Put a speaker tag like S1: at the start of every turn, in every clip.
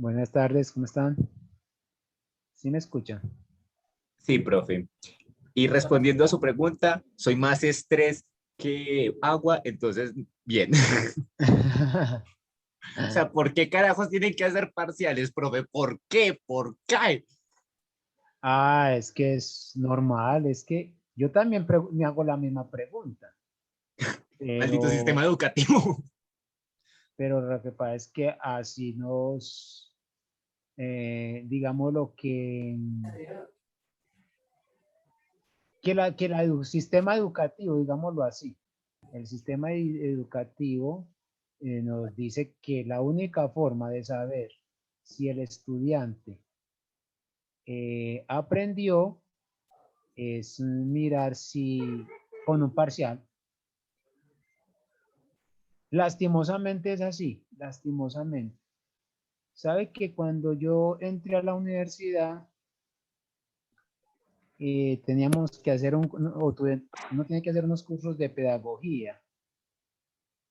S1: Buenas tardes, ¿cómo están? ¿Sí me escuchan?
S2: Sí, profe. Y respondiendo a su pregunta, soy más estrés que agua, entonces, bien. O sea, ¿por qué carajos tienen que hacer parciales, profe? ¿Por qué? ¿Por qué?
S1: Es que es normal, es que yo también me hago la misma pregunta,
S2: Maldito sistema
S1: pero,
S2: educativo.
S1: pero lo que pasa es que así digamos lo que sistema educativo, digámoslo así, el sistema educativo nos dice que la única forma de saber si el estudiante aprendió es mirar si con un parcial. Lastimosamente es así, lastimosamente. Sabe que cuando yo entré a la universidad, teníamos que hacer uno tiene que hacer unos cursos de pedagogía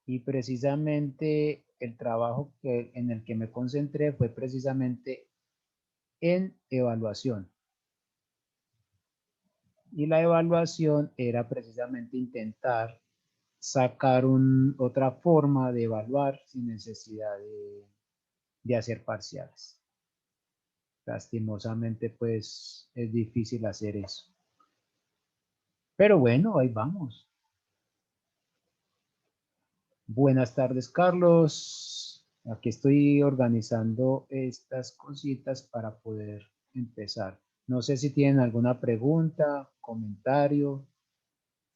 S1: y precisamente el trabajo en el que me concentré fue precisamente en evaluación. Y la evaluación era precisamente intentar sacar otra forma de evaluar sin necesidad de hacer parciales. Lastimosamente, pues es difícil hacer eso. Pero bueno, ahí vamos. Buenas tardes, Carlos. Aquí estoy organizando estas cositas para poder empezar. No sé si tienen alguna pregunta, comentario,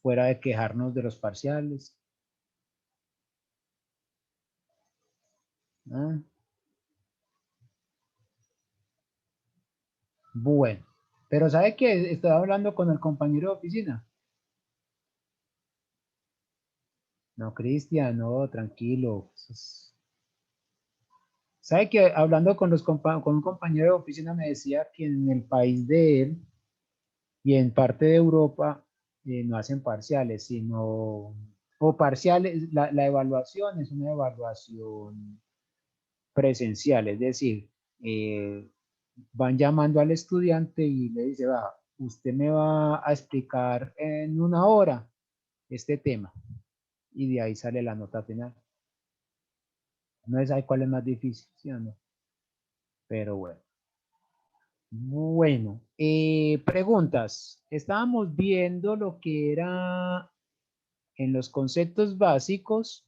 S1: fuera de quejarnos de los parciales. ¿Ah? Bueno, pero ¿sabe qué? Estoy hablando con el compañero de oficina. No, Cristian, no, tranquilo. ¿Sabe que hablando con un compañero de oficina me decía que en el país de él y en parte de Europa no hacen parciales, o parciales, la evaluación es una evaluación presencial, es decir, eh, van llamando al estudiante y le dice, va, usted me va a explicar en una hora este tema y de ahí sale la nota final. No es ahí cuál es más difícil, ¿sí o no? Pero bueno. Bueno, preguntas. Estábamos viendo lo que era en los conceptos básicos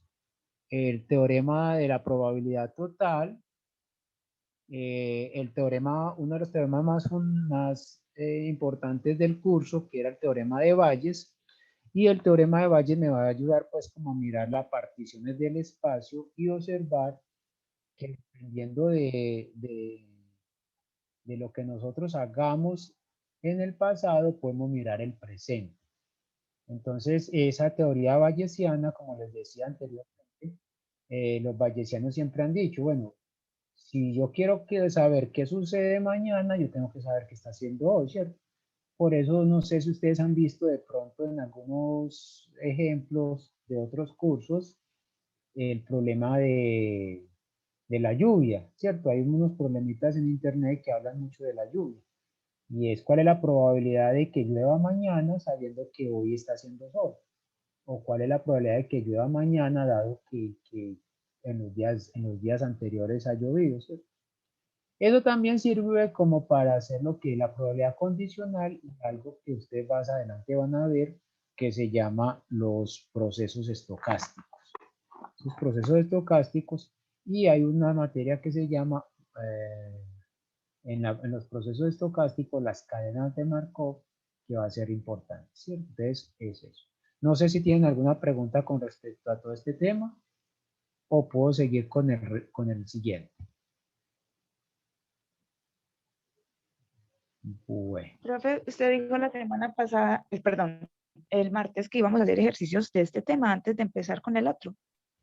S1: el teorema de la probabilidad total, uno de los teoremas más importantes del curso, que era el teorema de Bayes, y el teorema de Bayes me va a ayudar pues como a mirar las particiones del espacio y observar que dependiendo de lo que nosotros hagamos en el pasado, podemos mirar el presente. Entonces, esa teoría bayesiana, como les decía anteriormente, los bayesianos siempre han dicho, bueno, si yo quiero saber qué sucede mañana, yo tengo que saber qué está haciendo hoy, ¿cierto? Por eso no sé si ustedes han visto de pronto en algunos ejemplos de otros cursos el problema de la lluvia, ¿cierto? Hay unos problemitas en internet que hablan mucho de la lluvia. Y es cuál es la probabilidad de que llueva mañana sabiendo que hoy está haciendo sol. O cuál es la probabilidad de que llueva mañana dado que en los días anteriores ha llovido, ¿cierto? Eso también sirve como para hacer lo que es la probabilidad condicional y algo que ustedes más adelante van a ver que se llama los procesos estocásticos. Los procesos estocásticos y hay una materia que se llama en los procesos estocásticos, las cadenas de Markov, que va a ser importante, ¿cierto? Entonces, es eso. No sé si tienen alguna pregunta con respecto a todo este tema o puedo seguir con el siguiente. Bueno.
S3: Profe, usted dijo la semana pasada, perdón, el martes que íbamos a hacer ejercicios de este tema antes de empezar con el otro.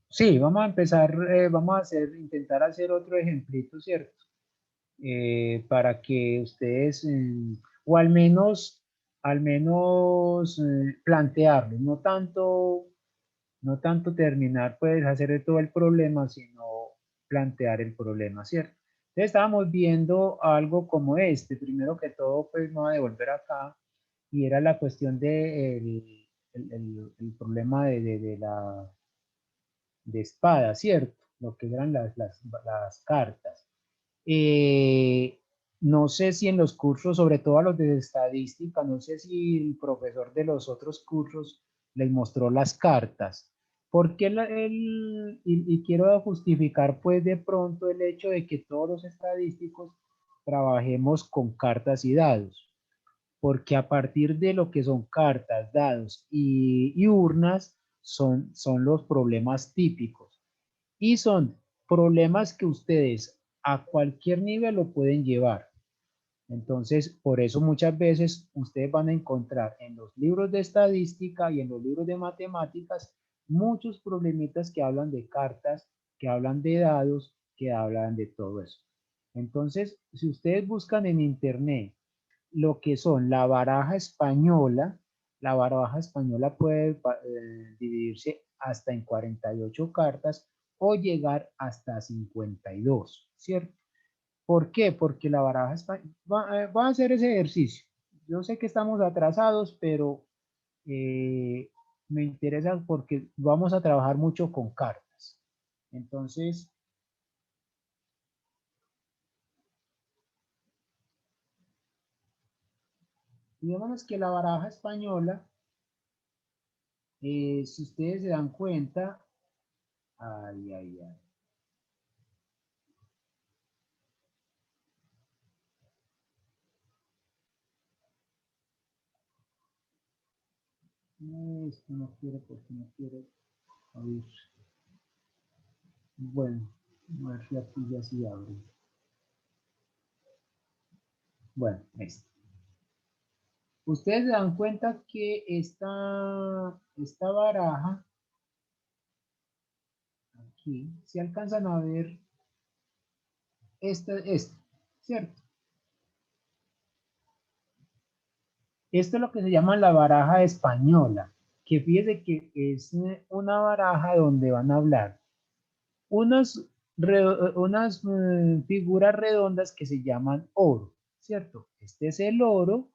S1: Sí, vamos a empezar, intentar hacer otro ejemplito, ¿cierto? Para que ustedes, o al menos plantearlo, no tanto terminar, pues, hacer de todo el problema, sino plantear el problema, ¿cierto? Entonces estábamos viendo algo como este. Primero que todo, pues me voy a devolver acá. Y era la cuestión de el problema de la de espada, ¿cierto? Lo que eran las cartas. Eh, no sé si en los cursos, sobre todo a los de estadística, no sé si el profesor de los otros cursos les mostró las cartas. Porque y quiero justificar pues de pronto el hecho de que todos los estadísticos trabajemos con cartas y dados. Porque a partir de lo que son cartas, dados y urnas son los problemas típicos. Y son problemas que ustedes a cualquier nivel lo pueden llevar. Entonces, por eso muchas veces ustedes van a encontrar en los libros de estadística y en los libros de matemáticas muchos problemitas que hablan de cartas, que hablan de dados, que hablan de todo eso. Entonces, si ustedes buscan en internet lo que son la baraja española puede dividirse hasta en 48 cartas o llegar hasta 52, ¿cierto? ¿Por qué? Porque la baraja española va a hacer ese ejercicio. Yo sé que estamos atrasados, pero eh, me interesa porque vamos a trabajar mucho con cartas. Entonces, digamos que la baraja española, si ustedes se dan cuenta, ay, ay, ay. No, esto no quiere porque no quiere abrir. Bueno, a ver si aquí ya sí abre. Bueno, esto. Ustedes se dan cuenta que esta baraja, aquí, se alcanzan a ver esto, ¿cierto? Esto es lo que se llama la baraja española, que fíjese que es una baraja donde van a hablar unas, unas figuras redondas que se llaman oro, ¿cierto? Este es el oro.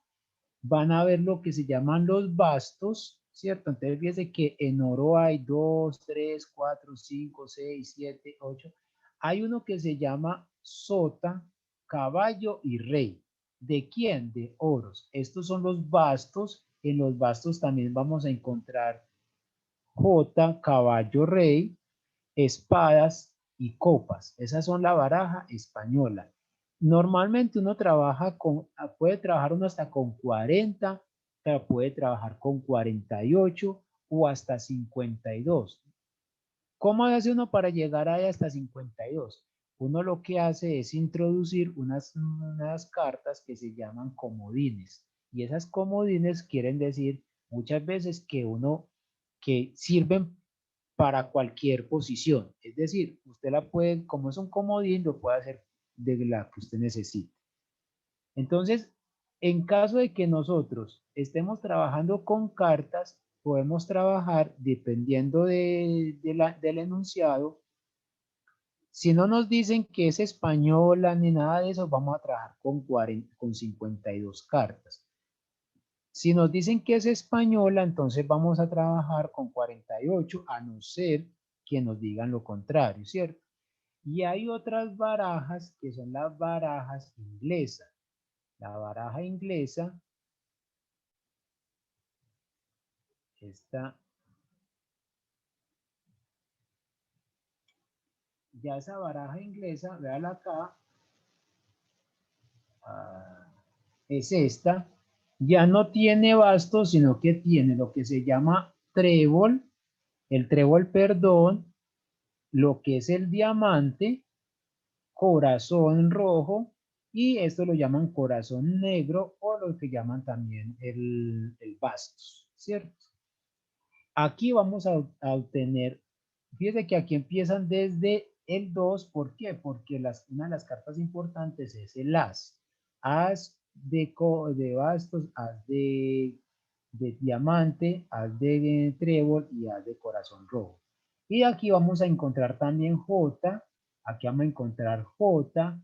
S1: Van a ver lo que se llaman los bastos, ¿cierto? Entonces fíjense que en oro hay 2, 3, 4, 5, 6, 7, 8. Hay uno que se llama sota, caballo y rey. ¿De quién? De oros. Estos son los bastos. En los bastos también vamos a encontrar jota, caballo, rey, espadas y copas. Esas son la baraja española. Normalmente uno trabaja puede trabajar uno hasta con 40, pero puede trabajar con 48 o hasta 52. ¿Cómo hace uno para llegar ahí hasta 52? Uno lo que hace es introducir unas cartas que se llaman comodines. Y esas comodines quieren decir muchas veces que sirven para cualquier posición. Es decir, usted la puede, como es un comodín, lo puede hacer de la que usted necesite. Entonces, en caso de que nosotros estemos trabajando con cartas, podemos trabajar dependiendo del enunciado. Si no nos dicen que es española ni nada de eso, vamos a trabajar con 52 cartas. Si nos dicen que es española, entonces vamos a trabajar con 48, a no ser que nos digan lo contrario, ¿cierto? Y hay otras barajas que son las barajas inglesas. La baraja inglesa, esta, ya esa baraja inglesa, véala acá, es esta, ya no tiene bastos, sino que tiene lo que se llama trébol, el trébol, perdón, lo que es el diamante, corazón rojo, y esto lo llaman corazón negro o lo que llaman también el bastos, ¿cierto? Aquí vamos a obtener, fíjense que aquí empiezan desde el 2, ¿por qué? Porque una de las cartas importantes es el as. As de bastos, as de diamante, as de trébol y as de corazón rojo. Y aquí vamos a encontrar también J, aquí vamos a encontrar J,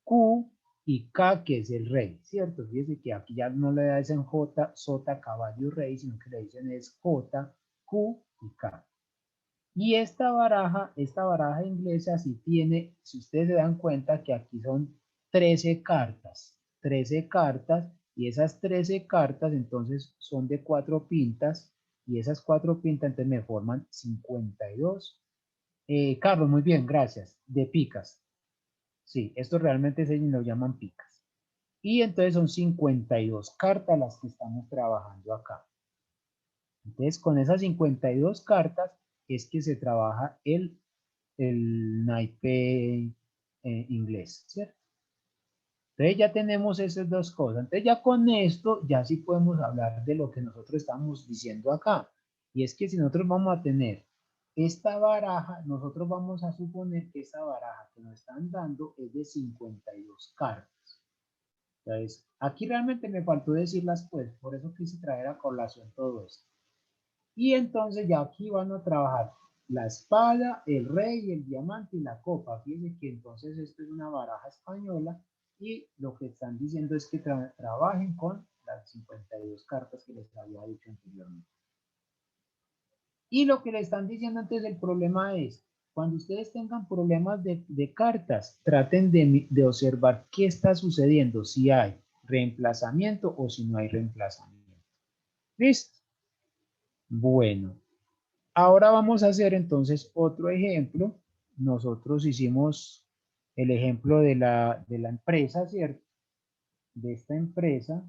S1: Q y K, que es el rey, ¿cierto? Fíjense que aquí ya no le dicen J, sota, caballo, rey, sino que le dicen es J, Q y K. Y esta baraja inglesa sí tiene, si ustedes se dan cuenta que aquí son 13 cartas, y esas 13 cartas entonces son de 4 pintas, y esas 4 pintas entonces me forman 52. Carlos, muy bien, gracias, de picas. Sí, esto realmente se lo llaman picas. Y entonces son 52 cartas las que estamos trabajando acá. Entonces con esas 52 cartas es que se trabaja el naipe inglés, ¿cierto? Entonces ya tenemos esas dos cosas. Entonces ya con esto ya sí podemos hablar de lo que nosotros estamos diciendo acá. Y es que si nosotros vamos a tener esta baraja, nosotros vamos a suponer que esta baraja que nos están dando es de 52 cartas. Entonces, aquí realmente me faltó decirlas pues, por eso quise traer a colación todo esto. Y entonces ya aquí van a trabajar la espada, el rey, el diamante y la copa. Fíjense que entonces esto es una baraja española y lo que están diciendo es que trabajen con las 52 cartas que les había dicho anteriormente. Y lo que le están diciendo antes del problema es, cuando ustedes tengan problemas de cartas, traten de observar qué está sucediendo, si hay reemplazamiento o si no hay reemplazamiento. ¿Listo? Bueno. Ahora vamos a hacer entonces otro ejemplo. Nosotros hicimos el ejemplo de la empresa, ¿cierto? De esta empresa.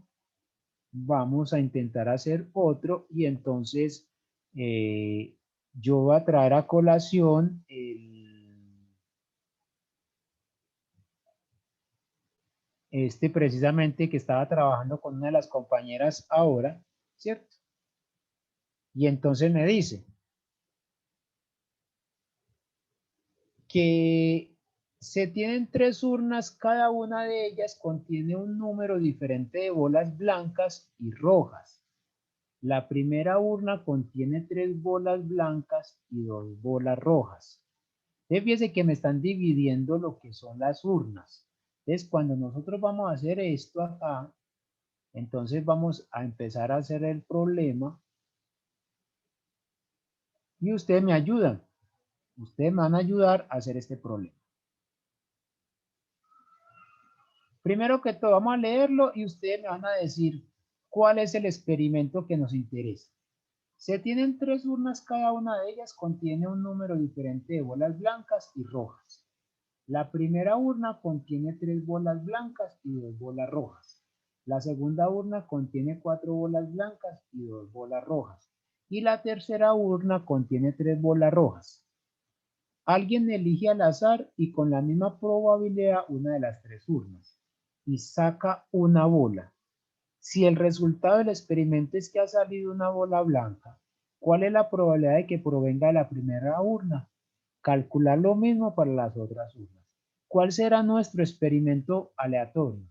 S1: Vamos a intentar hacer otro y entonces yo voy a traer a colación este precisamente que estaba trabajando con una de las compañeras ahora, ¿cierto? Y entonces me dice que se tienen 3 urnas, cada una de ellas contiene un número diferente de bolas blancas y rojas. La primera urna contiene 3 bolas blancas y 2 bolas rojas. Entonces, fíjense que me están dividiendo lo que son las urnas. Entonces, cuando nosotros vamos a hacer esto acá, entonces vamos a empezar a hacer el problema y ustedes me ayudan. Ustedes me van a ayudar a hacer este problema. Primero que todo, vamos a leerlo y ustedes me van a decir cuál es el experimento que nos interesa. Se tienen 3 urnas, cada una de ellas contiene un número diferente de bolas blancas y rojas. La primera urna contiene 3 bolas blancas y 2 bolas rojas. La segunda urna contiene 4 bolas blancas y 2 bolas rojas. Y la tercera urna contiene 3 bolas rojas. Alguien elige al azar y con la misma probabilidad una de las 3 urnas y saca una bola. Si el resultado del experimento es que ha salido una bola blanca, ¿cuál es la probabilidad de que provenga de la primera urna? Calcular lo mismo para las otras urnas. ¿Cuál será nuestro experimento aleatorio?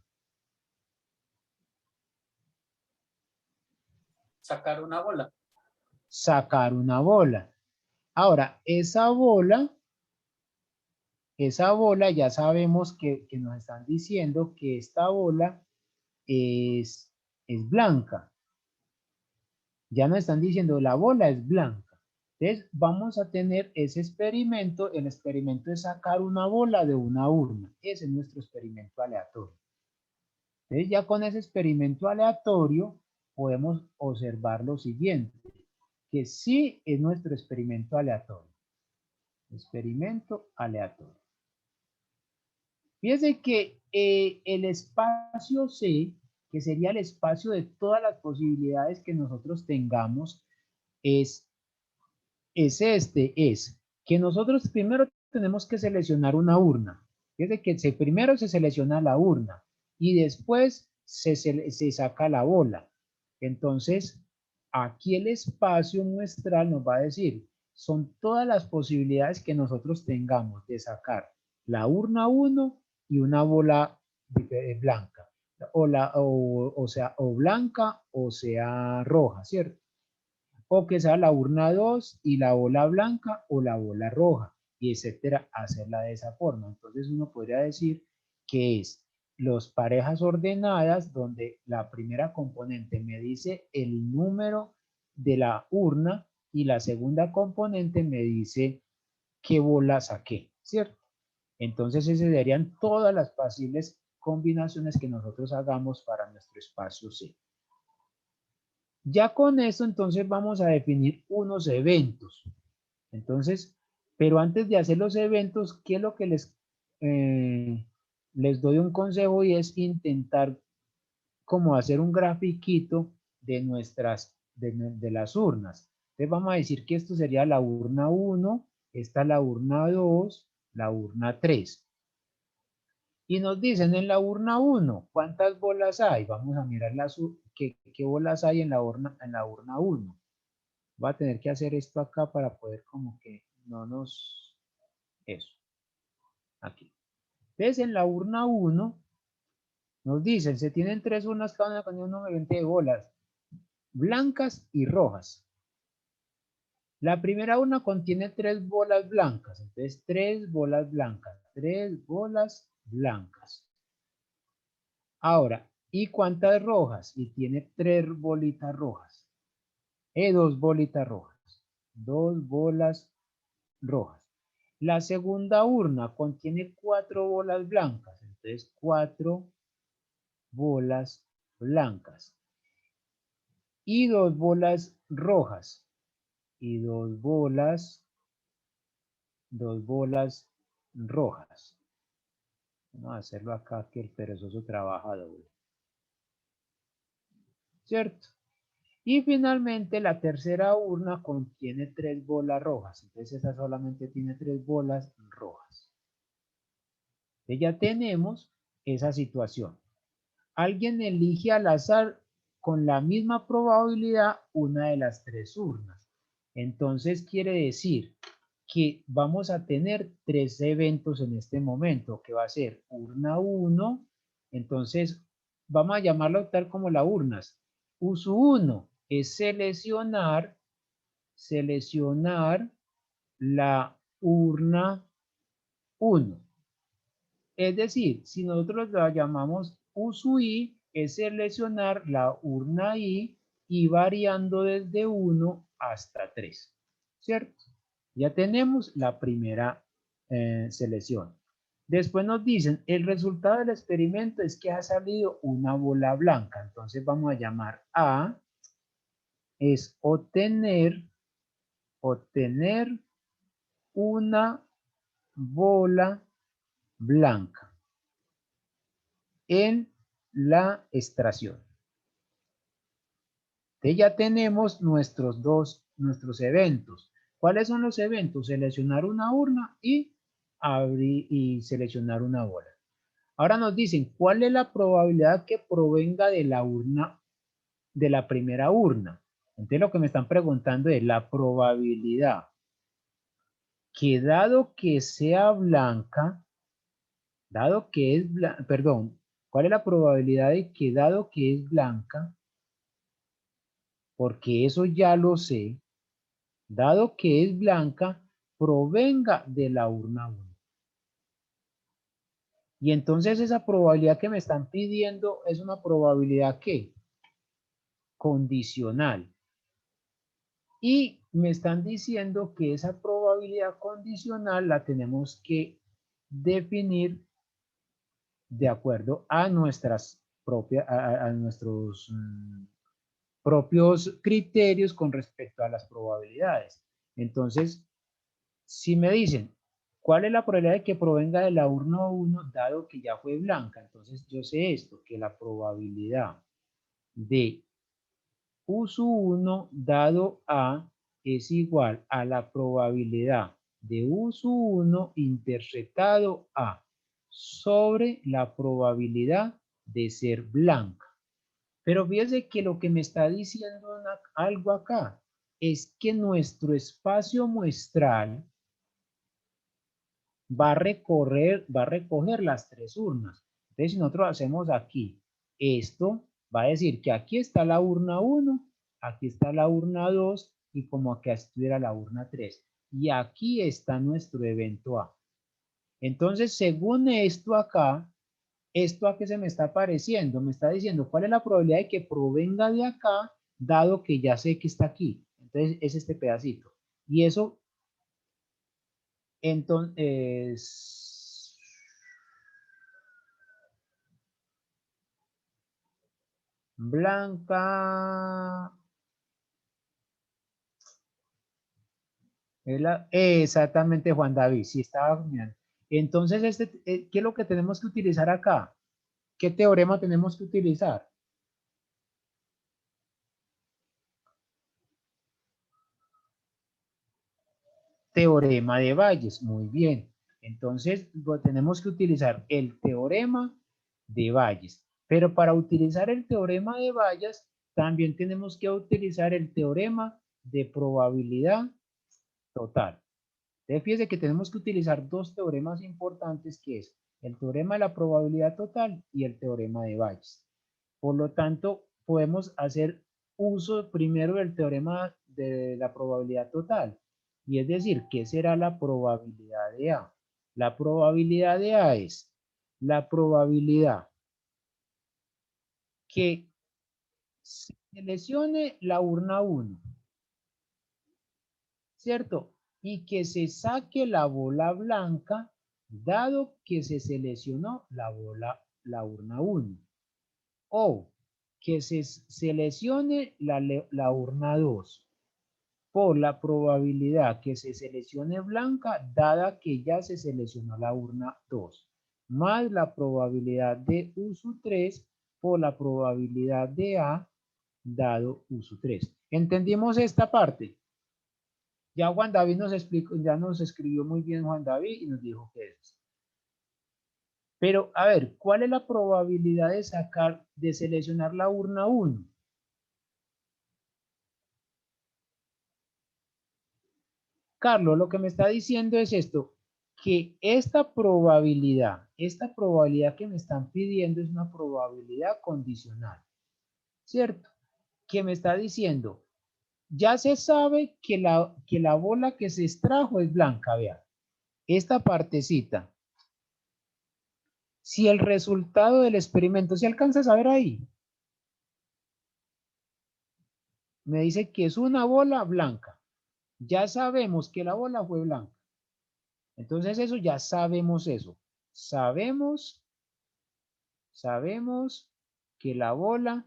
S4: Sacar una bola.
S1: Sacar una bola. Ahora, esa bola ya sabemos que nos están diciendo que esta bola es blanca. Ya nos están diciendo la bola es blanca. Entonces vamos a tener ese experimento. El experimento es sacar una bola de una urna. Ese es nuestro experimento aleatorio. Entonces ya con ese experimento aleatorio podemos observar lo siguiente, que sí es nuestro experimento aleatorio. Experimento aleatorio. Fíjense que el espacio C, que sería el espacio de todas las posibilidades que nosotros tengamos, es que nosotros primero tenemos que seleccionar una urna. Fíjense que primero se selecciona la urna y después se saca la bola. Entonces, aquí el espacio muestral nos va a decir, son todas las posibilidades que nosotros tengamos de sacar la urna 1 y una bola blanca, o blanca o sea roja, ¿cierto? O que sea la urna 2 y la bola blanca o la bola roja, y etcétera, hacerla de esa forma. Entonces uno podría decir que es los parejas ordenadas, donde la primera componente me dice el número de la urna y la segunda componente me dice qué bola saqué, ¿cierto? Entonces, esas serían todas las posibles combinaciones que nosotros hagamos para nuestro espacio C. Ya con esto, entonces, vamos a definir unos eventos. Entonces, pero antes de hacer los eventos, ¿qué es lo que les doy un consejo? Y es intentar como hacer un grafiquito de de las urnas. Entonces, vamos a decir que esto sería la urna 1, esta la urna 2, la urna 3. Y nos dicen en la urna 1, ¿cuántas bolas hay? Vamos a mirar qué bolas hay en la urna 1. Voy a tener que hacer esto acá para poder como que no nos... Eso, aquí. Entonces en la urna 1 nos dicen, se tienen 3 urnas, cada una con un número de bolas, blancas y rojas. La primera urna contiene 3 bolas blancas, entonces 3 bolas blancas, 3 bolas blancas. Ahora, ¿y cuántas rojas? Y tiene 3 bolitas rojas. 2 bolitas rojas. 2 bolas rojas. La segunda urna contiene 4 bolas blancas. Entonces, 4 bolas blancas. Y 2 bolas rojas. Y 2 bolas rojas. Vamos a hacerlo acá que el perezoso trabaja doble. ¿Cierto? Y finalmente la tercera urna contiene 3 bolas rojas. Entonces esa solamente tiene 3 bolas rojas. Entonces ya tenemos esa situación. Alguien elige al azar con la misma probabilidad una de las 3 urnas. Entonces quiere decir que vamos a tener 3 eventos en este momento, que va a ser urna 1. Entonces vamos a llamarlo tal como las urnas. Uso 1 es seleccionar la urna 1. Es decir, si nosotros la llamamos uso I, es seleccionar la urna I y variando desde 1 hasta 3, ¿cierto? Ya tenemos la primera selección. Después nos dicen, el resultado del experimento es que ha salido una bola blanca. Entonces vamos a llamar A, es obtener una bola blanca en la extracción. Entonces ya tenemos nuestros eventos. ¿Cuáles son los eventos? Seleccionar una urna y abrir y seleccionar una bola. Ahora nos dicen, ¿cuál es la probabilidad que provenga de la urna, de la primera urna? Entonces lo que me están preguntando es la probabilidad que dado que sea blanca, ¿cuál es la probabilidad de que dado que es blanca, porque eso ya lo sé, dado que es blanca, provenga de la urna 1? Y entonces esa probabilidad que me están pidiendo es una probabilidad ¿qué? Condicional. Y me están diciendo que esa probabilidad condicional la tenemos que definir de acuerdo a nuestros propios criterios con respecto a las probabilidades. Entonces, si me dicen, ¿cuál es la probabilidad de que provenga de la urna 1 dado que ya fue blanca? Entonces yo sé esto, que la probabilidad de uso 1 dado A es igual a la probabilidad de uso 1 interceptado A sobre la probabilidad de ser blanca. Pero fíjense que lo que me está diciendo algo acá es que nuestro espacio muestral va a recoger las 3 urnas. Entonces, si nosotros hacemos aquí esto, va a decir que aquí está la urna 1, aquí está la urna 2 y como acá estuviera la urna 3. Y aquí está nuestro evento A. Entonces, según esto acá, ¿esto a qué se me está pareciendo? Me está diciendo cuál es la probabilidad de que provenga de acá, dado que ya sé que está aquí. Entonces, es este pedacito. Y eso, entonces, Blanca, exactamente, Juan David, sí estaba mirando. Entonces, ¿qué es lo que tenemos que utilizar acá? ¿Qué teorema tenemos que utilizar? Teorema de Bayes, muy bien. Entonces, tenemos que utilizar el teorema de Bayes. Pero para utilizar el teorema de Bayes, también tenemos que utilizar el teorema de probabilidad total. Entonces, fíjense que tenemos que utilizar dos teoremas importantes, que es el teorema de la probabilidad total y el teorema de Bayes. Por lo tanto, podemos hacer uso primero del teorema de la probabilidad total. Y es decir, ¿qué será la probabilidad de A? La probabilidad de A es la probabilidad que se seleccione la urna 1, ¿cierto? Y que se saque la bola blanca, dado que se seleccionó la urna 1. O que se seleccione la urna 2 por la probabilidad que se seleccione blanca, dada que ya se seleccionó la urna 2, más la probabilidad de uso 3 por la probabilidad de A, dado uso 3. ¿Entendimos esta parte? Ya Juan David nos explicó, ya nos escribió muy bien Juan David y nos dijo que es. Pero, a ver, ¿cuál es la probabilidad de seleccionar la urna 1? Carlos, lo que me está diciendo es esto, que esta probabilidad que me están pidiendo es una probabilidad condicional, ¿cierto? Que me está diciendo, ya se sabe que la bola que se extrajo es blanca, vean, esta partecita. Si el resultado del experimento, ¿se alcanza a saber ahí? Me dice que es una bola blanca. Ya sabemos que la bola fue blanca. Entonces eso ya sabemos eso. Sabemos que la bola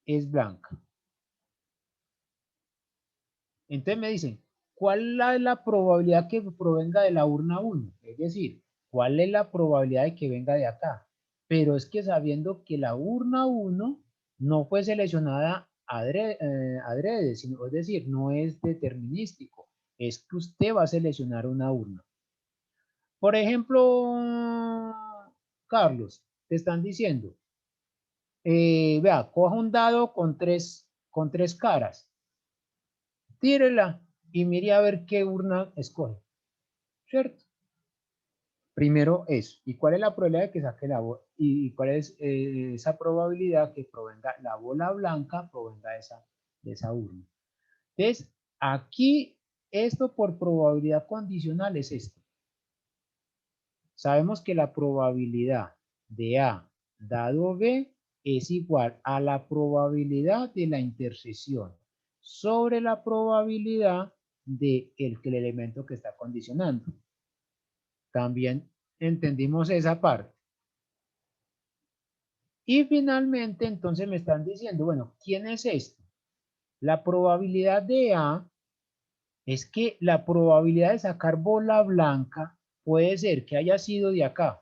S1: es blanca. Entonces me dicen, ¿cuál es la probabilidad que provenga de la urna 1? Es decir, ¿cuál es la probabilidad de que venga de acá? Pero es que sabiendo que la urna 1 no fue seleccionada adrede, sino, es decir, no es determinístico. Es que usted va a seleccionar una urna. Por ejemplo, Carlos, te están diciendo, vea, coja un dado con tres caras, tírela y mire a ver qué urna escoge, ¿cierto? Primero eso. ¿Y cuál es la probabilidad de que saque la bola? ¿Y cuál es esa probabilidad que provenga la bola blanca, provenga de esa urna? Entonces, aquí, esto por probabilidad condicional es esto. Sabemos que la probabilidad de A dado B es igual a la probabilidad de la intersección sobre la probabilidad de el elemento que está condicionando. También entendimos esa parte. Y finalmente, entonces me están diciendo, bueno, ¿quién es esto? La probabilidad de A es que la probabilidad de sacar bola blanca puede ser que haya sido de acá,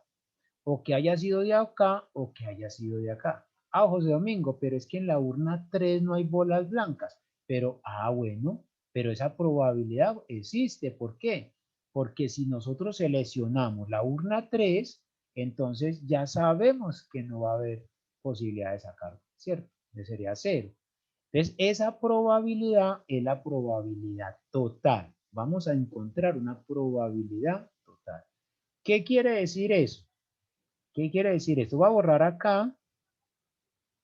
S1: o que haya sido de acá, o que haya sido de acá. Ah, José Domingo, pero es que en la urna 3 no hay bolas blancas. Pero, bueno, pero esa probabilidad existe. ¿Por qué? Porque si nosotros seleccionamos la urna 3, entonces ya sabemos que no va a haber posibilidad de sacar, ¿cierto? Sería 0. Entonces, esa probabilidad es la probabilidad total. Vamos a encontrar una probabilidad total. ¿Qué quiere decir eso? ¿Qué quiere decir esto? Voy a borrar acá.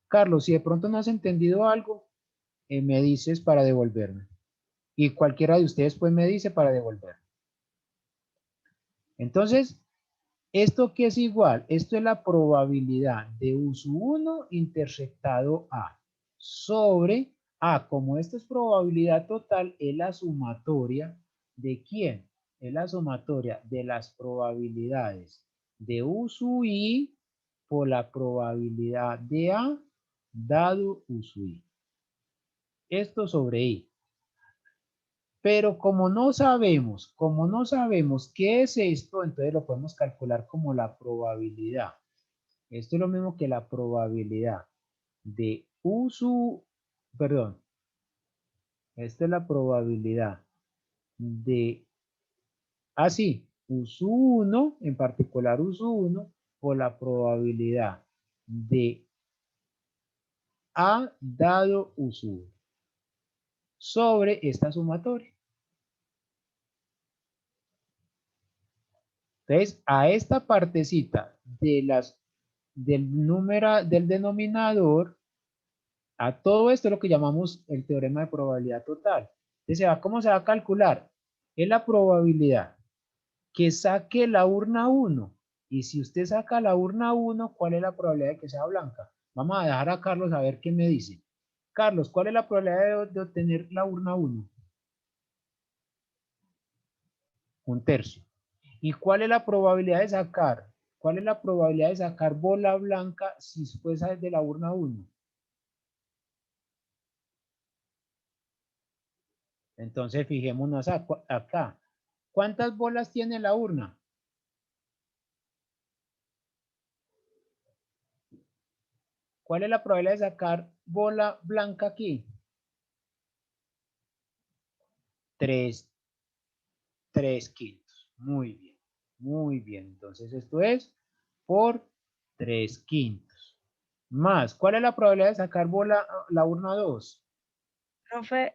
S1: Carlos, si de pronto no has entendido algo, me dices para devolverme. Y cualquiera de ustedes pues me dice para devolverme. Entonces, ¿Esto qué es igual? Esto es la probabilidad de U1 intersectado A sobre A. Como esto es probabilidad total, es la sumatoria ¿de quién? Es la sumatoria de las probabilidades de U sub I por la probabilidad de A dado U sub I. Esto sobre I. Pero como no sabemos qué es esto, entonces lo podemos calcular como la probabilidad. Esto es lo mismo que la probabilidad de U sub, perdón, esta es la probabilidad de, así, U sub 1, en particular U sub 1, por la probabilidad de A dado U sub 1 sobre esta sumatoria. Entonces, a esta partecita del denominador, a todo esto es lo que llamamos el teorema de probabilidad total. Entonces, ¿cómo se va a calcular? Es la probabilidad que saque la urna 1. Y si usted saca la urna 1, ¿cuál es la probabilidad de que sea blanca? Vamos a dejar a Carlos a ver qué me dice. Carlos, ¿cuál es la probabilidad de obtener la urna 1? Un tercio. ¿Y cuál es la probabilidad de sacar? ¿Cuál es la probabilidad de sacar bola blanca si fuese desde la urna 1? Entonces fijémonos acá. ¿Cuántas bolas tiene la urna? ¿Cuál es la probabilidad de sacar bola blanca aquí? 3 quintos. Muy bien. Muy bien. Entonces esto es por 3 quintos. Más, ¿cuál es la probabilidad de sacar bola la urna 2?
S3: Profe,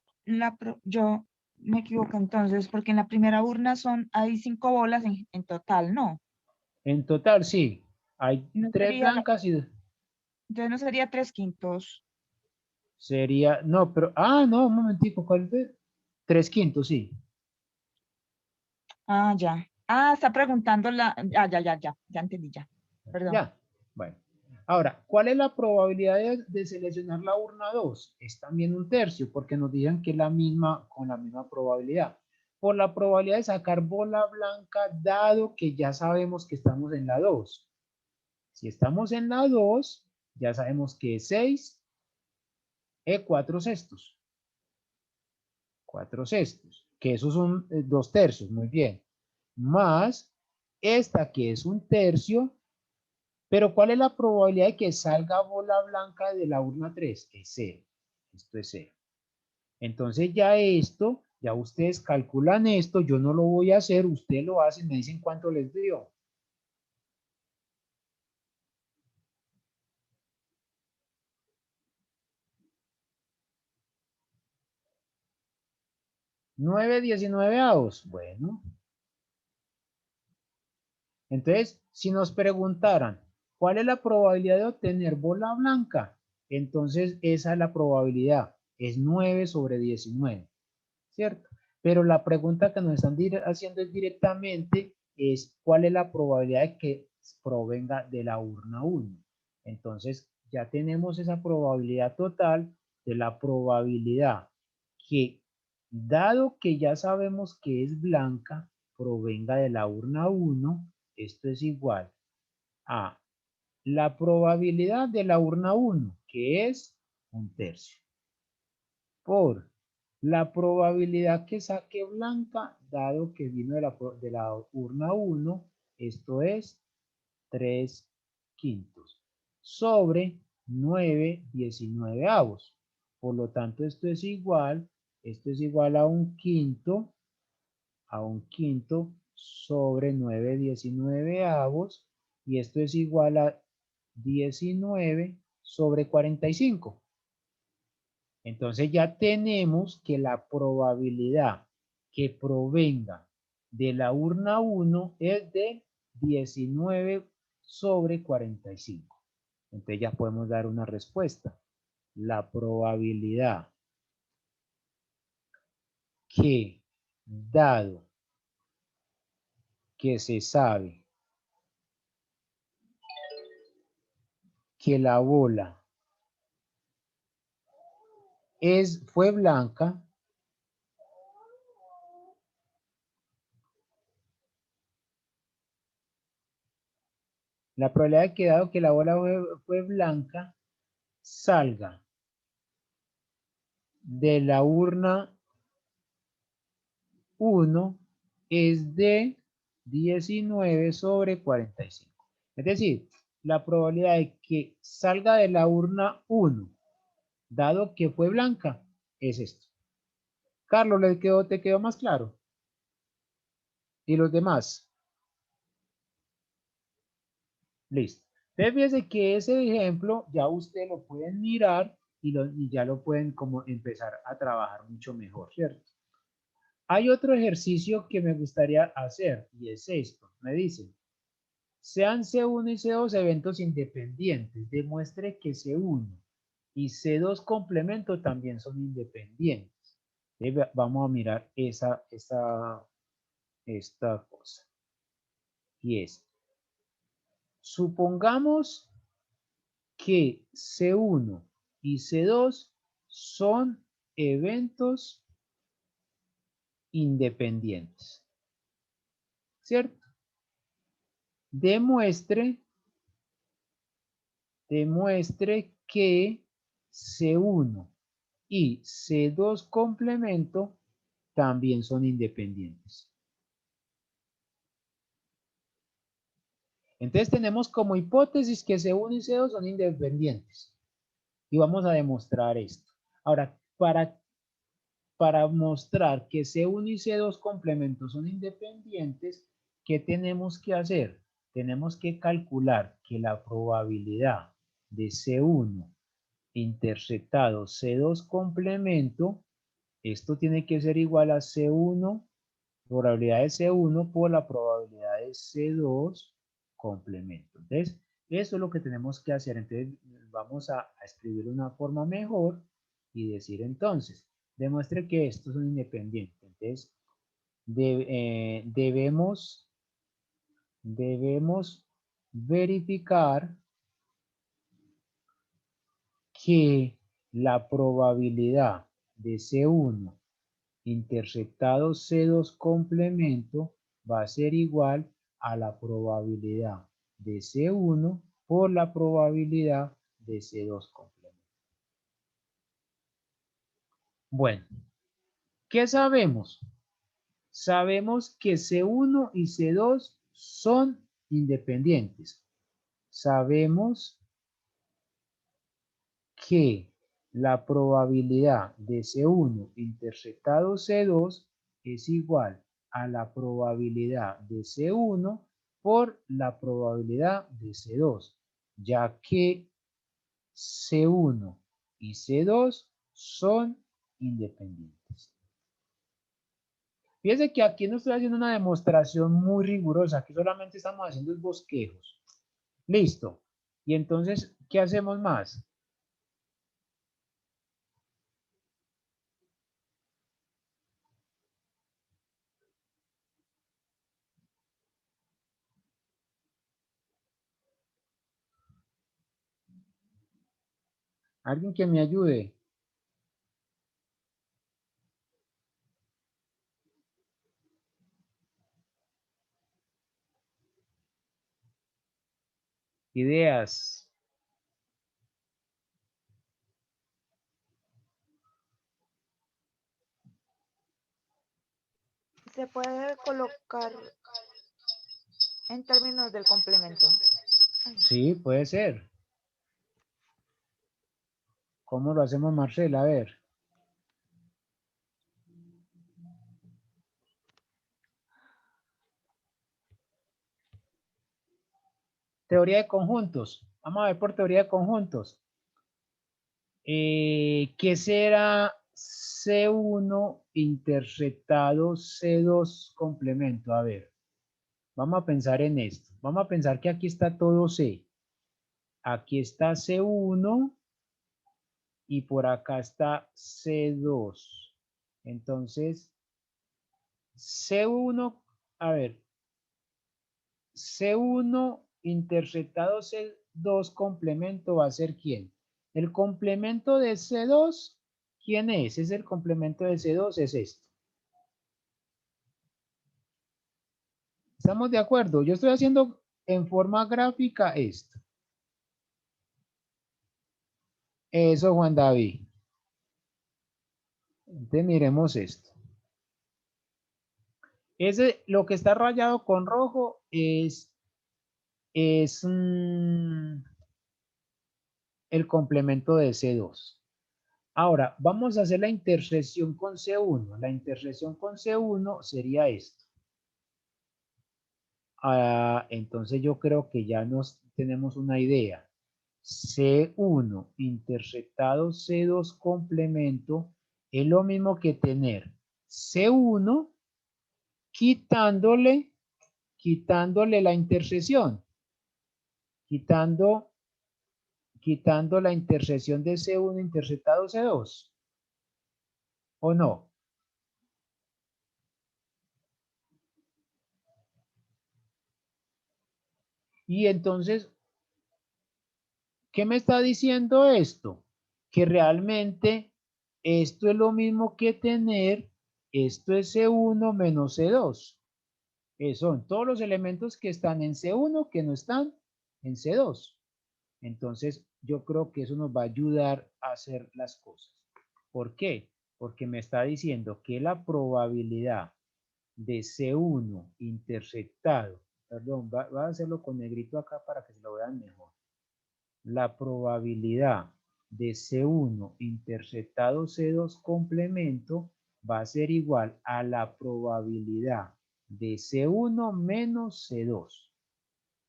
S3: yo me equivoco entonces, porque en la primera urna hay 5 bolas en total, ¿no?
S1: En total, sí. Hay
S3: No
S1: 3
S3: sería,
S1: blancas y
S3: entonces no sería 3/5.
S1: sería, no, pero, no, un momentico, ¿cuál fue? 3 quintos, sí.
S3: Ah, ya. Está preguntando ya entendí, ya. Perdón.
S1: Ya, bueno. Ahora, ¿cuál es la probabilidad de seleccionar la urna 2? Es también un tercio, porque nos digan que es la misma, con la misma probabilidad. Por la probabilidad de sacar bola blanca, dado que ya sabemos que estamos en la 2. Si estamos en la 2, ya sabemos que es 6 es 4 sextos. 4 sextos, que esos son 2 tercios, muy bien. Más esta que es un tercio. Pero ¿cuál es la probabilidad de que salga bola blanca de la urna 3? Es 0. Esto es 0. Entonces ya esto, ya ustedes calculan esto, yo no lo voy a hacer, ustedes lo hacen, me dicen cuánto les dio. ¿9/19? Bueno. Entonces, si nos preguntaran, ¿cuál es la probabilidad de obtener bola blanca? Entonces, esa es la probabilidad, es 9/19, ¿cierto? Pero la pregunta que nos están haciendo es directamente, es ¿cuál es la probabilidad de que provenga de la urna 1? Entonces, ya tenemos esa probabilidad total de la probabilidad que, dado que ya sabemos que es blanca, provenga de la urna 1, esto es igual a la probabilidad de la urna 1, que es un tercio, por la probabilidad que saque blanca, dado que vino de la urna 1, esto es 3 quintos, sobre 9/19. Por lo tanto, esto es igual a un quinto sobre 9/19, y esto es igual a 19 sobre 45. Entonces ya tenemos que la probabilidad que provenga de la urna 1 es de 19 sobre 45. Entonces ya podemos dar una respuesta. La probabilidad que, dado que se sabe que la bola fue blanca, la probabilidad de que dado que la bola fue blanca, salga de la urna 1 es de 19 sobre 45. Es decir, la probabilidad de que salga de la urna 1, dado que fue blanca, es esto. Carlos, ¿te quedó más claro? ¿Y los demás? Listo. Entonces, fíjese que ese ejemplo ya ustedes lo pueden mirar y ya lo pueden como empezar a trabajar mucho mejor, ¿cierto? Hay otro ejercicio que me gustaría hacer y es esto. Me dicen, sean C1 y C2 eventos independientes. Demuestre que C1 y C2 complemento también son independientes. Vamos a mirar esta cosa. Y es, supongamos que C1 y C2 son eventos independientes. ¿Cierto? Demuestre que C1 y C2 complemento también son independientes. Entonces tenemos como hipótesis que C1 y C2 son independientes. Y vamos a demostrar esto. Ahora, para mostrar que C1 y C2 complementos son independientes, ¿qué tenemos que hacer? Tenemos que calcular que la probabilidad de C1 interceptado C2 complemento, esto tiene que ser igual a C1, probabilidad de C1 por la probabilidad de C2 complemento. Entonces, eso es lo que tenemos que hacer. Entonces, vamos a escribir una forma mejor y decir entonces, demuestre que estos son independientes. Entonces, debemos verificar que la probabilidad de C1 interceptado C2 complemento va a ser igual a la probabilidad de C1 por la probabilidad de C2 complemento. Bueno, ¿qué sabemos? Sabemos que C1 y C2 son independientes. Sabemos que la probabilidad de C1 interceptado C2 es igual a la probabilidad de C1 por la probabilidad de C2, ya que C1 y C2 son independientes. Fíjense que aquí no estoy haciendo una demostración muy rigurosa, aquí solamente estamos haciendo bosquejos. Listo. Y entonces, ¿qué hacemos más? Alguien que me ayude. Ideas.
S3: Se puede colocar en términos del complemento.
S1: Sí, puede ser. ¿Cómo lo hacemos, Marcela? A ver. Teoría de conjuntos. Vamos a ver por teoría de conjuntos. ¿Qué será C1 interceptado C2 complemento? A ver, vamos a pensar en esto. Vamos a pensar que aquí está todo C. Aquí está C1 y por acá está C2. Entonces, C1, a ver, C1 interceptado C2 complemento va a ser ¿quién? El complemento de C2, ¿quién es? Es el complemento de C2, es esto. ¿Estamos de acuerdo? Yo estoy haciendo en forma gráfica esto. Eso, Juan David. Entonces miremos esto. Lo que está rayado con rojo es el complemento de C2. Ahora, vamos a hacer la intersección con C1. La intersección con C1 sería esto. Entonces yo creo que ya nos tenemos una idea. C1 intersectado C2 complemento es lo mismo que tener C1 quitándole la intersección. Quitando la intersección de C1 intersectado C2. ¿O no? Y entonces, ¿qué me está diciendo esto? Que realmente esto es lo mismo que tener, esto es C1 menos C2. Son todos los elementos que están en C1 que no están en C2. Entonces, yo creo que eso nos va a ayudar a hacer las cosas. ¿Por qué? Porque me está diciendo que la probabilidad de C1 intersectado, perdón, va a hacerlo con negrito acá para que se lo vean mejor. La probabilidad de C1 intersectado C2 complemento va a ser igual a la probabilidad de C1 menos C2.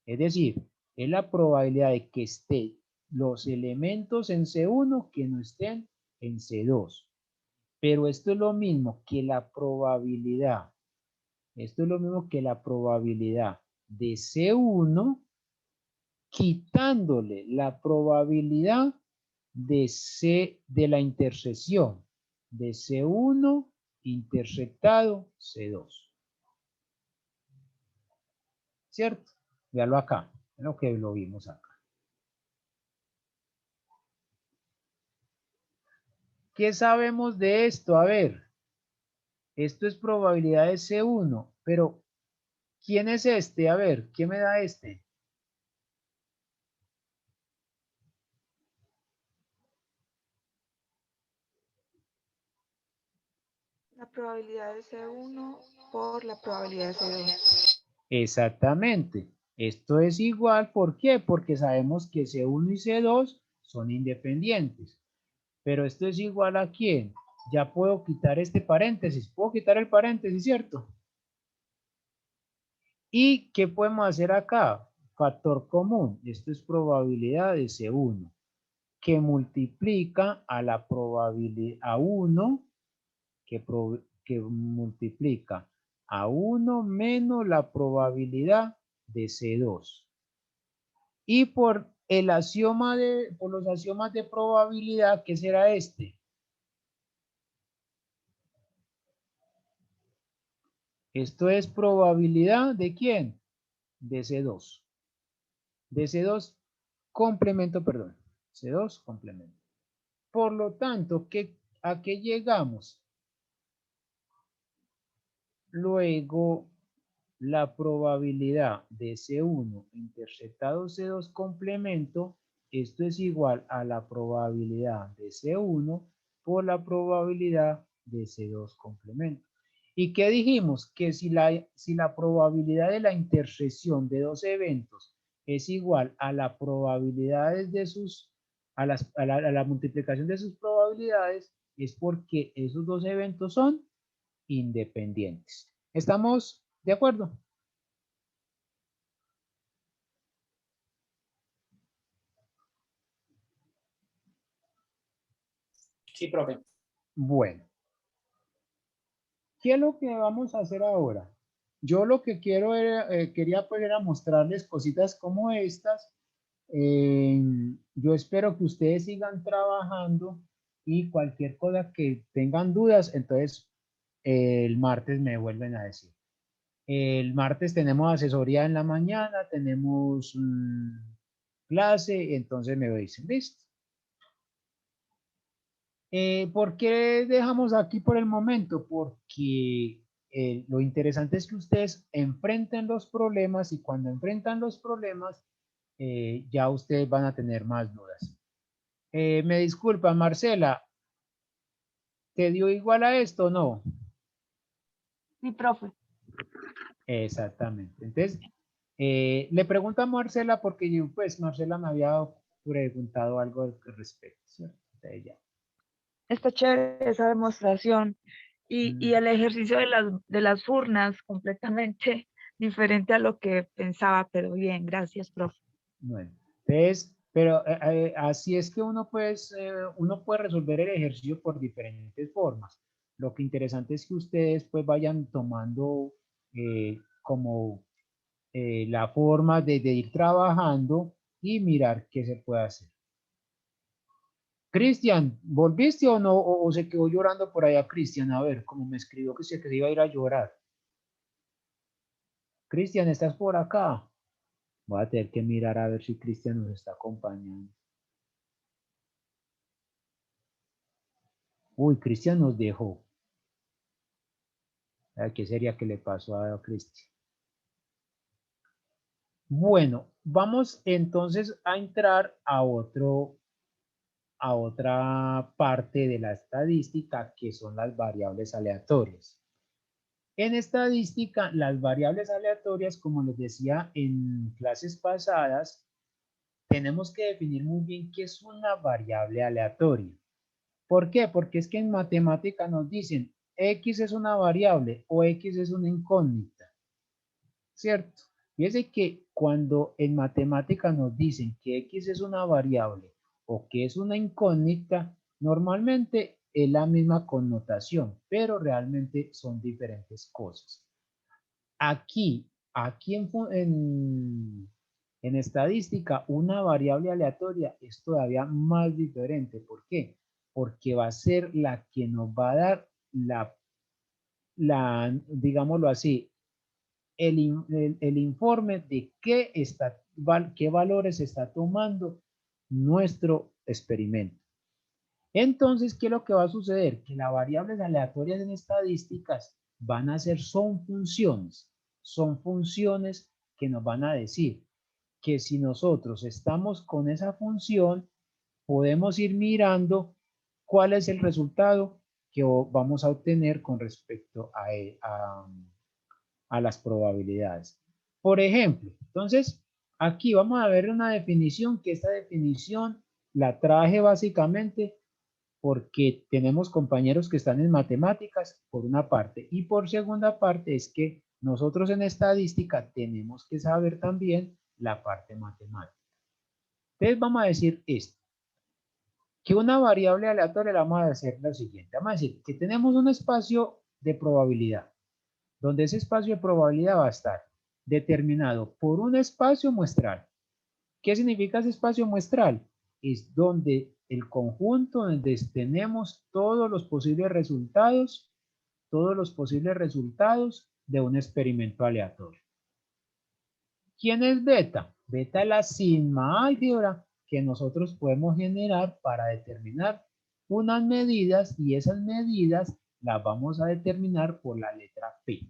S1: Es decir, es la probabilidad de que estén los elementos en C1 que no estén en C2. Pero esto es lo mismo que la probabilidad. Esto es lo mismo que la probabilidad de C1 quitándole la probabilidad de la intersección de C1 intersectado C2. ¿Cierto? Véalo acá, es lo que lo vimos acá. ¿Qué sabemos de esto? A ver, esto es probabilidad de C1, pero ¿quién es este? A ver, ¿quién me da este?
S3: La probabilidad de C1 por la probabilidad de C2.
S1: Exactamente. Esto es igual, ¿por qué? Porque sabemos que C1 y C2 son independientes. Pero esto es igual a ¿quién? Ya puedo quitar este paréntesis. Puedo quitar el paréntesis, ¿cierto? ¿Y qué podemos hacer acá? Factor común. Esto es probabilidad de C1, que multiplica a la probabilidad a 1, que multiplica a 1 menos la probabilidad de C2. Y por los axiomas de probabilidad, ¿qué será este? Esto es probabilidad ¿de quién? De C2. De C2 complemento, perdón. C2 complemento. Por lo tanto, ¿a qué llegamos? Luego, la probabilidad de C1 intersectado C2 complemento, esto es igual a la probabilidad de C1 por la probabilidad de C2 complemento. ¿Y qué dijimos? Que si la probabilidad de la intersección de dos eventos es igual a la probabilidad de a la multiplicación de sus probabilidades, es porque esos dos eventos son independientes. ¿Estamos de acuerdo?
S4: Sí, profe.
S1: Bueno, ¿qué es lo que vamos a hacer ahora? Yo lo que quería pues era mostrarles cositas como estas. Yo espero que ustedes sigan trabajando y cualquier cosa que tengan dudas, entonces el martes me vuelven a decir. El martes tenemos asesoría en la mañana, tenemos clase, entonces me dicen, listo. ¿Por qué dejamos aquí por el momento? Porque lo interesante es que ustedes enfrenten los problemas y cuando enfrentan los problemas, ya ustedes van a tener más dudas. Me disculpa, Marcela, ¿te dio igual a esto o no?
S3: Sí, profe.
S1: Exactamente. Entonces, le pregunto a Marcela porque yo, pues Marcela me había preguntado algo al respecto, ¿cierto? Entonces, ya.
S3: Está chévere esa demostración. Y
S1: Mm,
S3: el ejercicio de las furnas, completamente diferente a lo que pensaba, pero bien, gracias, profe.
S1: bueno, entonces, pero así es que uno puede resolver el ejercicio por diferentes formas. Lo que interesante es que ustedes pues vayan tomando como la forma de ir trabajando y mirar qué se puede hacer. Cristian, ¿volviste o no? O se quedó llorando por allá, Cristian? A ver, como me escribió que se iba a ir a llorar. Cristian, ¿estás por acá? Voy a tener que mirar a ver si Cristian nos está acompañando. Uy, Cristian nos dejó. ¿Qué sería que le pasó a Cristian? Bueno, vamos entonces a entrar a otra parte de la estadística que son las variables aleatorias. En estadística, las variables aleatorias, como les decía en clases pasadas, tenemos que definir muy bien qué es una variable aleatoria. ¿Por qué? Porque es que en matemática nos dicen X es una variable o X es una incógnita, ¿cierto? Fíjense que cuando en matemática nos dicen que X es una variable o que es una incógnita, normalmente es la misma connotación, pero realmente son diferentes cosas. Aquí en estadística, una variable aleatoria es todavía más diferente. ¿Por qué? Porque va a ser la que nos va a dar digámoslo así, el informe de qué valores está tomando nuestro experimento. Entonces, ¿qué es lo que va a suceder? Que las variables aleatorias en estadísticas son funciones que nos van a decir que si nosotros estamos con esa función, podemos ir mirando cuál es el resultado que vamos a obtener con respecto a las probabilidades. Por ejemplo, entonces, aquí vamos a ver una definición que esta definición la traje básicamente porque tenemos compañeros que están en matemáticas, por una parte, y por segunda parte es que nosotros en estadística tenemos que saber también la parte matemática. Entonces vamos a decir esto, que una variable aleatoria la vamos a hacer lo siguiente, vamos a decir que tenemos un espacio de probabilidad, donde ese espacio de probabilidad va a estar determinado por un espacio muestral. ¿Qué significa ese espacio muestral? Es donde el conjunto donde tenemos todos los posibles resultados de un experimento aleatorio. ¿Quién es beta? Beta es la sigma álgebra que nosotros podemos generar para determinar unas medidas y esas medidas las vamos a determinar por la letra P.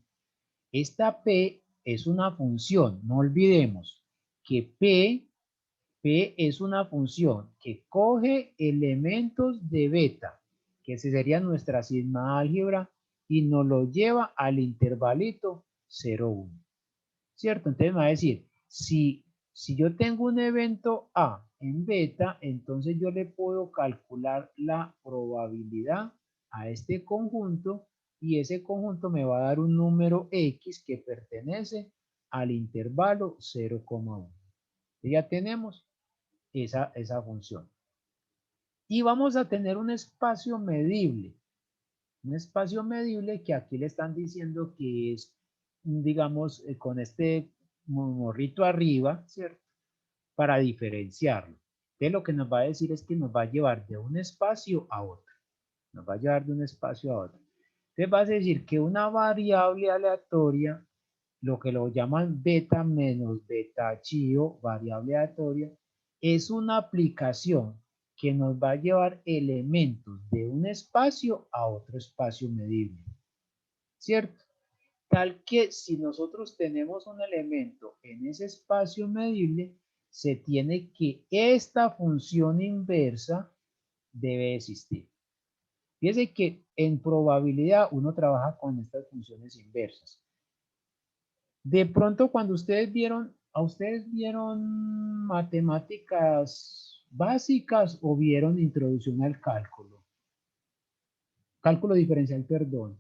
S1: Esta P es una función, no olvidemos que P es una función que coge elementos de beta, que sería nuestra sigma álgebra, y nos lo lleva al intervalito 0, 1. ¿Cierto? Entonces me va a decir, si yo tengo un evento A en beta, entonces yo le puedo calcular la probabilidad a este conjunto y ese conjunto me va a dar un número X que pertenece al intervalo 0,1. Ya tenemos esa función. Y vamos a tener un espacio medible. Un espacio medible que aquí le están diciendo que es, digamos, con este morrito arriba, ¿cierto? Para diferenciarlo. Entonces lo que nos va a decir es que nos va a llevar de un espacio a otro. Nos va a llevar de un espacio a otro. Entonces va a decir que una variable aleatoria, lo que lo llaman beta menos beta chío, variable aleatoria, es una aplicación que nos va a llevar elementos de un espacio a otro espacio medible, ¿cierto? Tal que si nosotros tenemos un elemento en ese espacio medible, se tiene que esta función inversa debe existir. Fíjense que en probabilidad uno trabaja con estas funciones inversas. De pronto cuando ustedes vieron matemáticas básicas o vieron introducción al cálculo. Cálculo diferencial, perdón.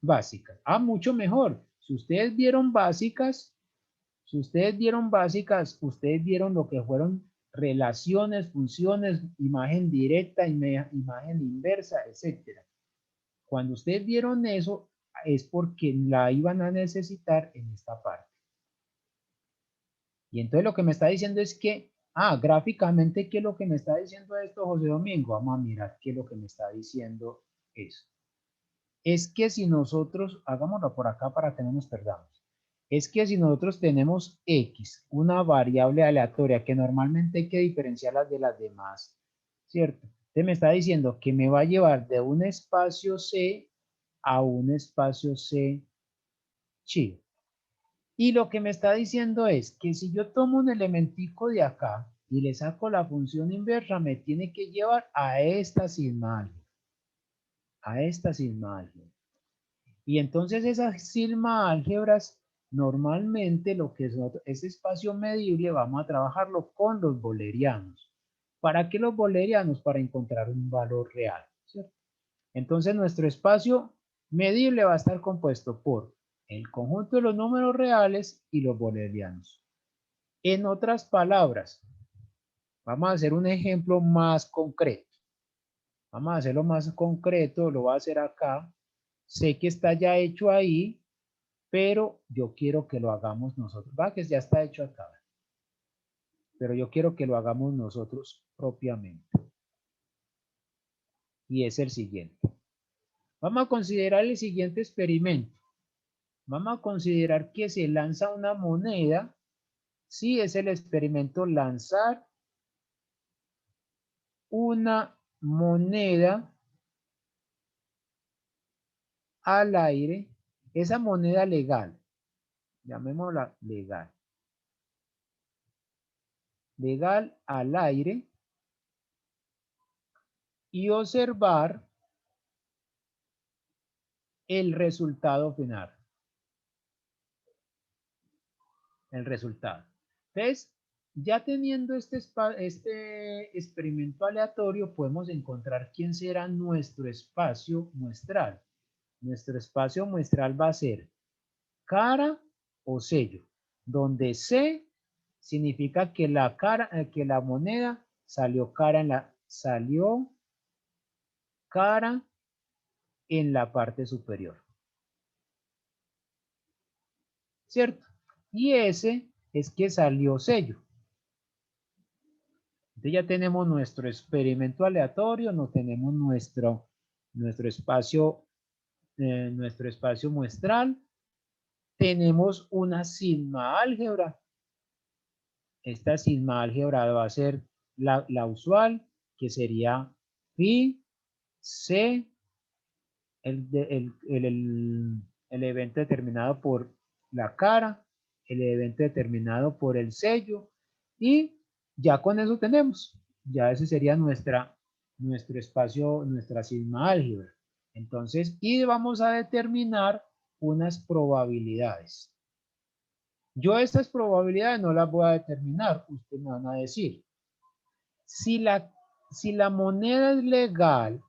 S1: Básicas. Ah, mucho mejor. Si ustedes vieron básicas, ustedes vieron lo que fueron relaciones, funciones, imagen directa, imagen inversa, etcétera. Cuando ustedes vieron eso, es porque la iban a necesitar en esta parte. Y entonces lo que me está diciendo es que, gráficamente, ¿qué es lo que me está diciendo esto, José Domingo? Vamos a mirar qué es lo que me está diciendo eso. Es que si nosotros, hagámoslo por acá para que no nos perdamos. Es que si nosotros tenemos X, una variable aleatoria que normalmente hay que diferenciarlas de las demás, ¿cierto? Entonces me está diciendo que me va a llevar de un espacio C a un espacio C chido. Y lo que me está diciendo es que si yo tomo un elementico de acá y le saco la función inversa, me tiene que llevar a esta sigma álgebra. A esta sigma álgebra. Y entonces esas sigma álgebras, normalmente lo que es ese espacio medible, vamos a trabajarlo con los bolerianos. ¿Para qué los bolerianos? Para encontrar un valor real, ¿cierto? Entonces nuestro espacio medible va a estar compuesto por el conjunto de los números reales y los bolerianos. En otras palabras, vamos a hacer un ejemplo más concreto. Vamos a hacerlo más concreto, lo voy a hacer acá. Sé que está ya hecho ahí, pero yo quiero que lo hagamos nosotros. Va, que ya está hecho acá. Pero yo quiero que lo hagamos nosotros propiamente. Y es el siguiente. Vamos a considerar el siguiente experimento. Vamos a considerar que se lanza una moneda. Sí, es el experimento lanzar una moneda al aire. Esa moneda legal, llamémosla legal. Legal al aire y observar el resultado final. El resultado. Entonces, ya teniendo este experimento aleatorio, podemos encontrar quién será nuestro espacio muestral. Nuestro espacio muestral va a ser cara o sello, donde C significa que que la moneda salió cara en la parte superior. ¿Cierto? Y S es que salió sello. Entonces ya tenemos nuestro experimento aleatorio, no tenemos nuestro espacio muestral. Tenemos una sigma álgebra. Esta sigma álgebra va a ser la usual, que sería phi, c, el evento determinado por la cara, el evento determinado por el sello, y ya con eso tenemos. Ya ese sería nuestro espacio, nuestra sigma álgebra. Entonces, y vamos a determinar unas probabilidades. Yo estas probabilidades no las voy a determinar, ustedes me van a decir. Si la moneda es legal,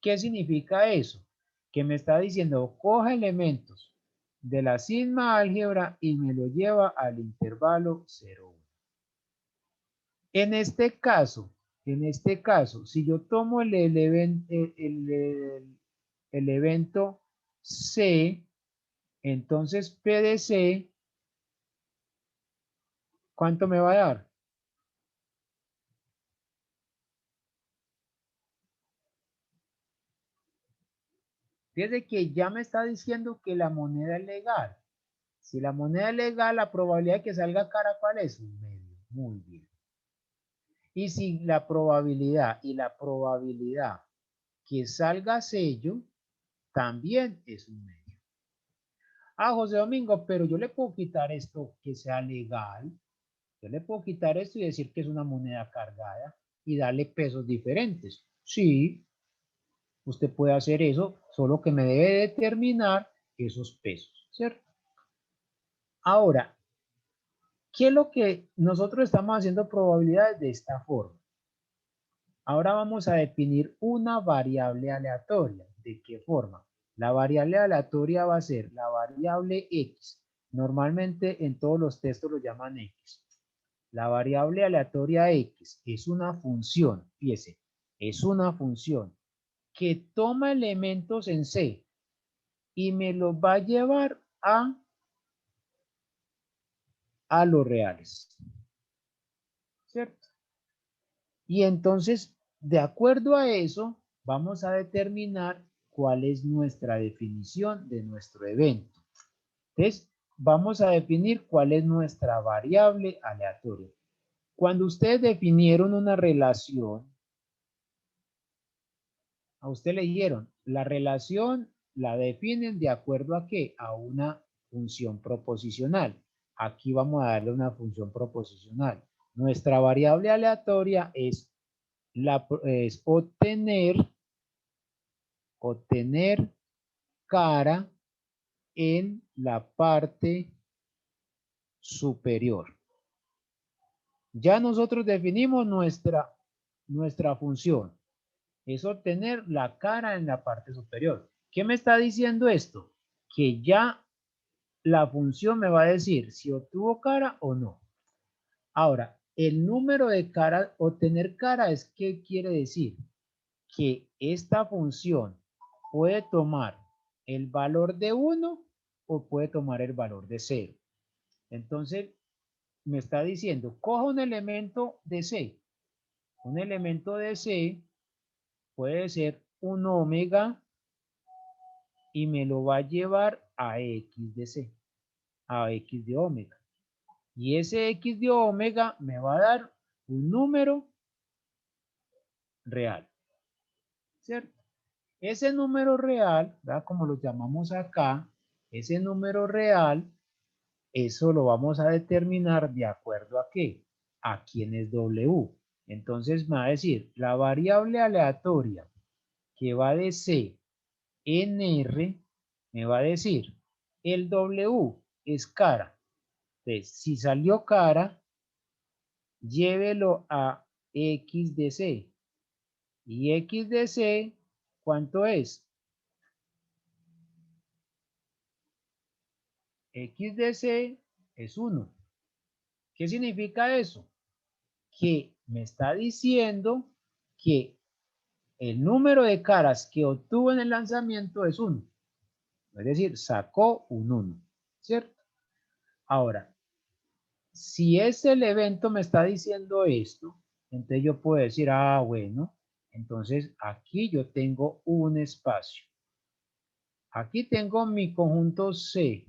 S1: ¿qué significa eso? Que me está diciendo, coja elementos de la sigma álgebra y me lo lleva al intervalo 0,1. En este caso, si yo tomo el evento C, entonces P de C, ¿cuánto me va a dar? Fíjate que ya me está diciendo que la moneda es legal. Si la moneda es legal, la probabilidad de que salga cara, ¿cuál es? Un medio. Muy bien. Y si la probabilidad que salga sello, también es un medio. Ah, José Domingo, pero yo le puedo quitar esto que sea legal. Yo le puedo quitar esto y decir que es una moneda cargada y darle pesos diferentes. Sí, usted puede hacer eso, solo que me debe determinar esos pesos, ¿cierto? Ahora, ¿qué es lo que nosotros estamos haciendo probabilidades de esta forma? Ahora vamos a definir una variable aleatoria. ¿De qué forma? La variable aleatoria va a ser la variable X. Normalmente en todos los textos lo llaman X. La variable aleatoria X es una función, fíjese, es una función que toma elementos en C y me los va a llevar a los reales, ¿cierto? Y entonces, de acuerdo a eso, vamos a determinar cuál es nuestra definición de nuestro evento. Entonces, vamos a definir cuál es nuestra variable aleatoria. Cuando ustedes definieron una relación, a usted le dijeron, la relación la definen de acuerdo a qué? A una función proposicional. Aquí vamos a darle una función proposicional. Nuestra variable aleatoria es obtener cara en la parte superior. Ya nosotros definimos nuestra función. Es obtener la cara en la parte superior. ¿Qué me está diciendo esto? Que ya la función me va a decir si obtuvo cara o no. Ahora, el número de caras, obtener cara es ¿qué quiere decir? Que esta función puede tomar el valor de 1 o puede tomar el valor de 0. Entonces, me está diciendo, coja un elemento de C. Un elemento de C puede ser un omega y me lo va a llevar a X de C, a X de omega. Y ese X de omega me va a dar un número real, ¿cierto? Ese número real, ¿verdad? Como lo llamamos acá, ese número real, eso lo vamos a determinar de acuerdo a qué, a quién es W. Entonces me va a decir, la variable aleatoria que va de C en R, me va a decir, el W es cara. Entonces, si salió cara, llévelo a X de C. Y X de C, ¿cuánto es? X de C es 1. ¿Qué significa eso? Que me está diciendo que el número de caras que obtuvo en el lanzamiento es 1. Es decir, sacó un 1, ¿cierto? Ahora, si ese evento me está diciendo esto, entonces yo puedo decir, ah, bueno, entonces aquí yo tengo un espacio. Aquí tengo mi conjunto C.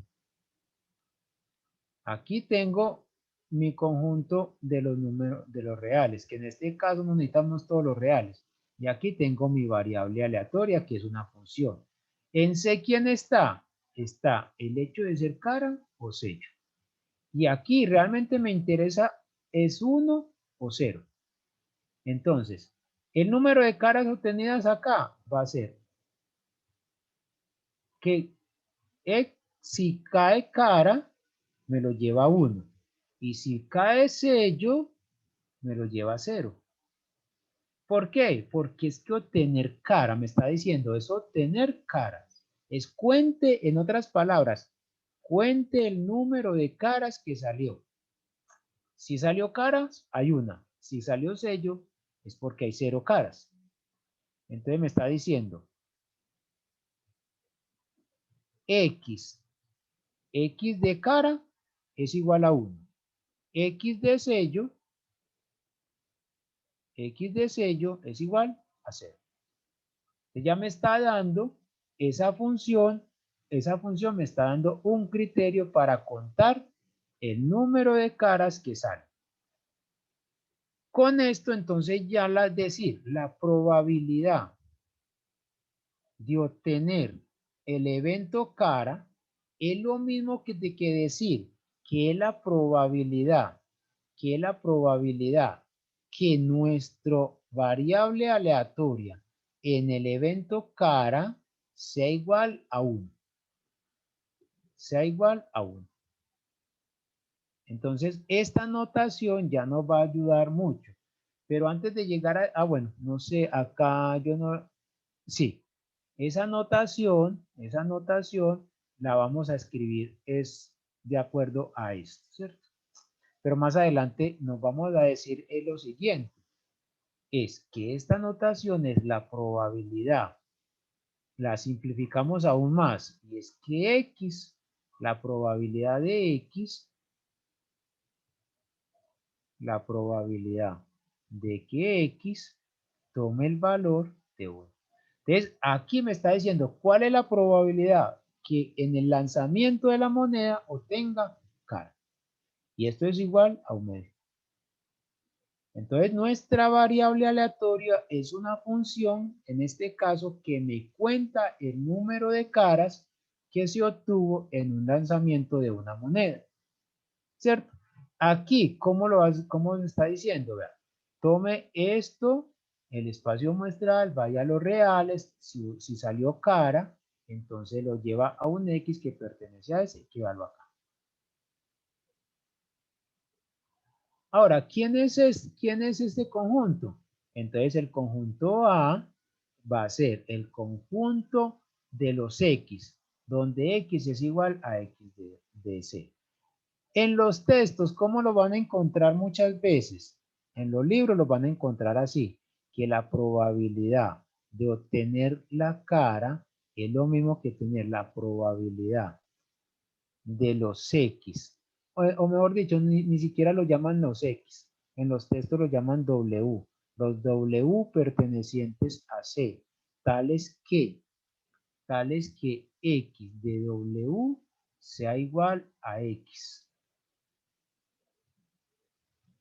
S1: Aquí tengo mi conjunto de los números de los reales, que en este caso no necesitamos todos los reales. Y aquí tengo mi variable aleatoria, que es una función. En C, ¿quién está? Está el hecho de ser cara o sello. Y aquí realmente me interesa, ¿es 1 o 0? Entonces, el número de caras obtenidas acá va a ser que si cae cara, me lo lleva a 1. Y si cae sello, me lo lleva a 0. ¿Por qué? Porque es que obtener cara, me está diciendo, es obtener caras. Es cuente, en otras palabras, cuente el número de caras que salió. Si salió caras, hay una. Si salió sello, es porque hay 0 caras. Entonces me está diciendo, X de cara es igual a 1. X de sello es igual a 0. Ya me está dando esa función esa función me está dando un criterio para contar el número de caras que salen. Con esto, entonces, ya decir, la probabilidad de obtener el evento cara es lo mismo que decir que la probabilidad, que nuestro variable aleatoria en el evento cara sea igual a 1. Sea igual a 1. Entonces, esta notación ya nos va a ayudar mucho. Pero antes de llegar a, bueno, no sé, acá yo no, sí, esa notación la vamos a escribir es de acuerdo a esto, ¿cierto? Pero más adelante nos vamos a decir lo siguiente, es que esta notación es la probabilidad, la simplificamos aún más, y es que X, la probabilidad de X, la probabilidad de que X tome el valor de 1. Entonces, aquí me está diciendo cuál es la probabilidad que en el lanzamiento de la moneda obtenga cara. Y esto es igual a 1 medio. Entonces, nuestra variable aleatoria es una función, en este caso, que me cuenta el número de caras que se obtuvo en un lanzamiento de una moneda. ¿Cierto? Aquí, ¿cómo se está diciendo? Vean, tome esto, el espacio muestral, vaya a los reales, si salió cara, entonces lo lleva a un X que pertenece a ese, que va acá. Ahora, ¿quién es este conjunto? Entonces el conjunto A va a ser el conjunto de los X, donde X es igual a X de C. En los textos, ¿cómo lo van a encontrar muchas veces? En los libros lo van a encontrar así, que la probabilidad de obtener la cara es lo mismo que tener la probabilidad de los X. O mejor dicho, ni siquiera lo llaman los X. En los textos lo llaman W. Los W pertenecientes a C, tales que X de W sea igual a X.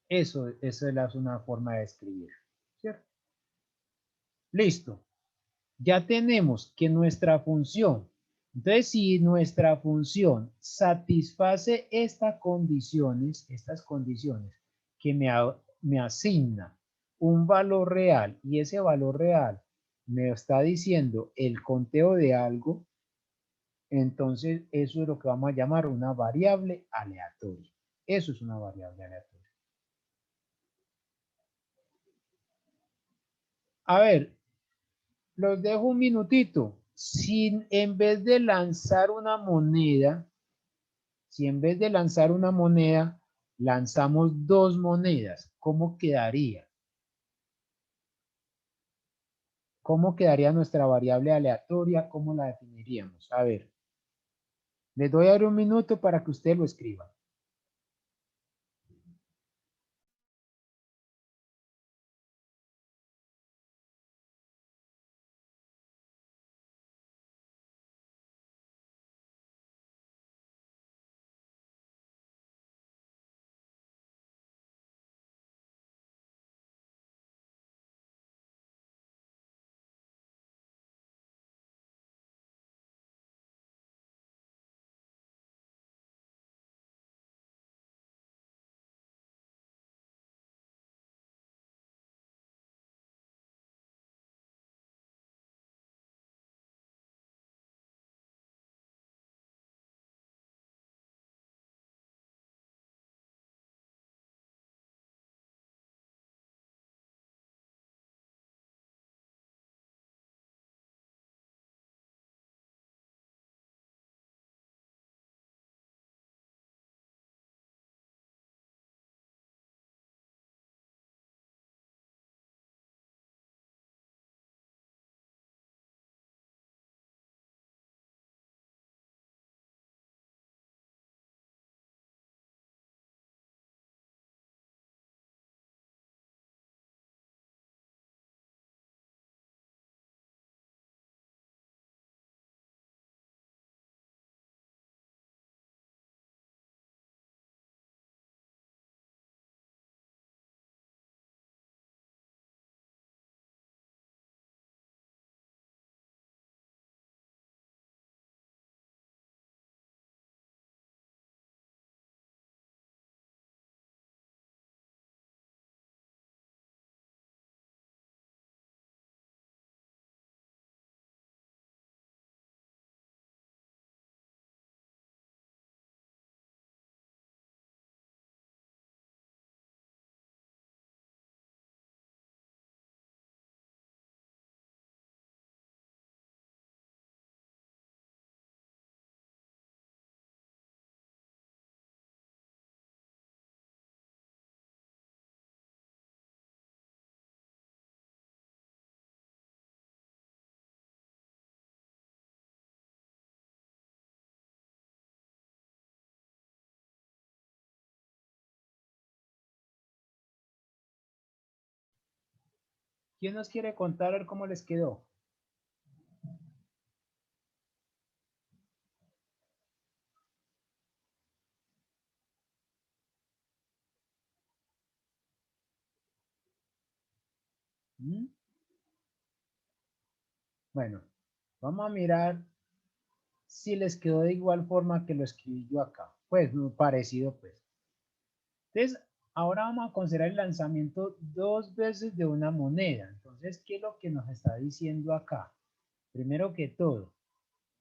S1: Eso es una forma de escribir, ¿cierto? Listo. Ya tenemos que nuestra función, entonces si nuestra función satisface estas condiciones que me asigna un valor real y ese valor real me está diciendo el conteo de algo, entonces eso es lo que vamos a llamar una variable aleatoria. Eso es una variable aleatoria. A ver, los dejo un minutito. Si en vez de lanzar una moneda, lanzamos dos monedas, ¿cómo quedaría? ¿Cómo quedaría nuestra variable aleatoria? ¿Cómo la definiríamos? A ver, les doy ahora un minuto para que usted lo escriba. ¿Quién nos quiere contar a ver cómo les quedó? ¿Mm? Bueno, vamos a mirar si les quedó de igual forma que lo escribí yo acá. Pues muy parecido, pues. Entonces, ahora vamos a considerar el lanzamiento dos veces de una moneda. Entonces, ¿qué es lo que nos está diciendo acá? Primero que todo,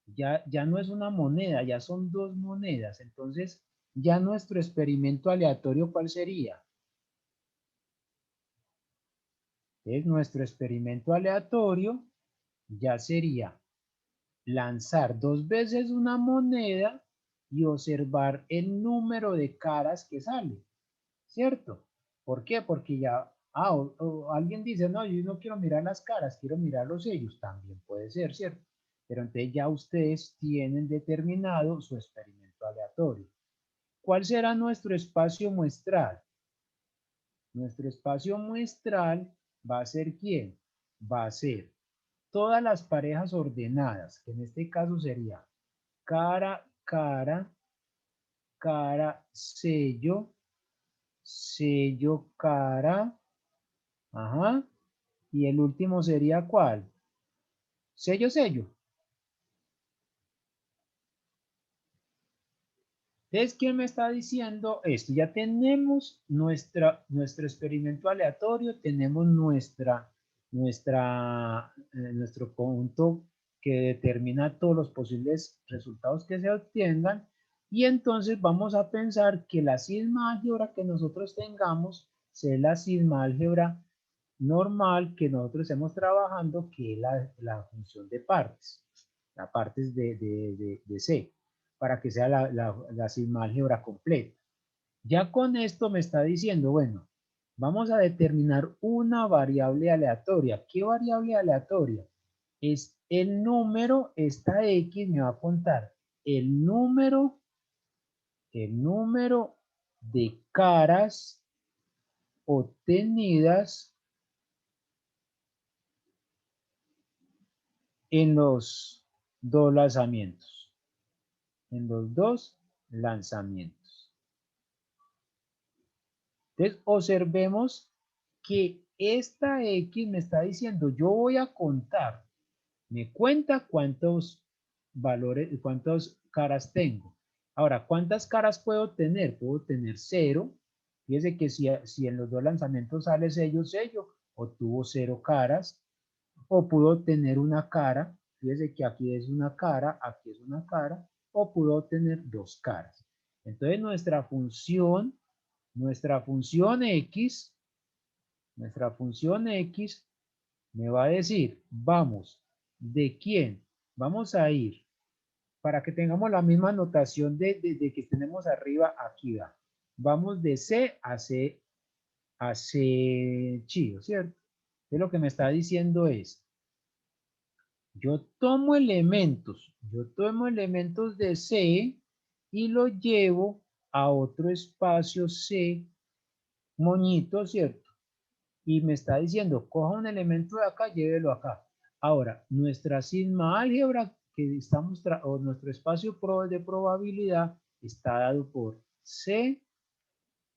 S1: ya no es una moneda, ya son dos monedas. Entonces, ya nuestro experimento aleatorio, ¿cuál sería? Entonces, nuestro experimento aleatorio ya sería lanzar dos veces una moneda y observar el número de caras que sale, ¿cierto? ¿Por qué? Porque ya, o alguien dice, no, yo no quiero mirar las caras, quiero mirar los sellos, también puede ser, ¿cierto? Pero entonces ya ustedes tienen determinado su experimento aleatorio. ¿Cuál será nuestro espacio muestral? Nuestro espacio muestral va a ser ¿quién? Va a ser todas las parejas ordenadas, que en este caso sería cara, cara, cara, sello, sello, cara, ajá, y el último sería ¿cuál? Sello, sello. Entonces, ¿quién me está diciendo esto? Ya tenemos nuestro experimento aleatorio, tenemos nuestro conjunto que determina todos los posibles resultados que se obtengan. Y entonces vamos a pensar que la sigma álgebra que nosotros tengamos sea la sigma álgebra normal que nosotros estemos trabajando, que es la función de partes, las partes de C, para que sea la sigma álgebra completa. Ya con esto me está diciendo, bueno, vamos a determinar una variable aleatoria. ¿Qué variable aleatoria? Es el número, esta X me va a contar el número de caras obtenidas en los dos lanzamientos. En los dos lanzamientos. Entonces, observemos que esta X me está diciendo, yo voy a contar, me cuenta cuántos valores, cuántas caras tengo. Ahora, ¿cuántas caras puedo tener? Puedo tener 0. Fíjese que si en los dos lanzamientos sale sello, sello, obtuvo 0 caras, o pudo tener una cara, fíjese que aquí es una cara, aquí es una cara, o pudo tener dos caras. Entonces nuestra función X, me va a decir, vamos, ¿de quién? Vamos a ir, para que tengamos la misma notación de que tenemos arriba, aquí va. Vamos de C a C chido, ¿cierto? Entonces lo que me está diciendo es, yo tomo elementos de C y los llevo a otro espacio C, moñito, ¿cierto? Y me está diciendo, coja un elemento de acá, llévelo acá. Ahora, nuestra sigma álgebra que estamos, o nuestro espacio de probabilidad está dado por C,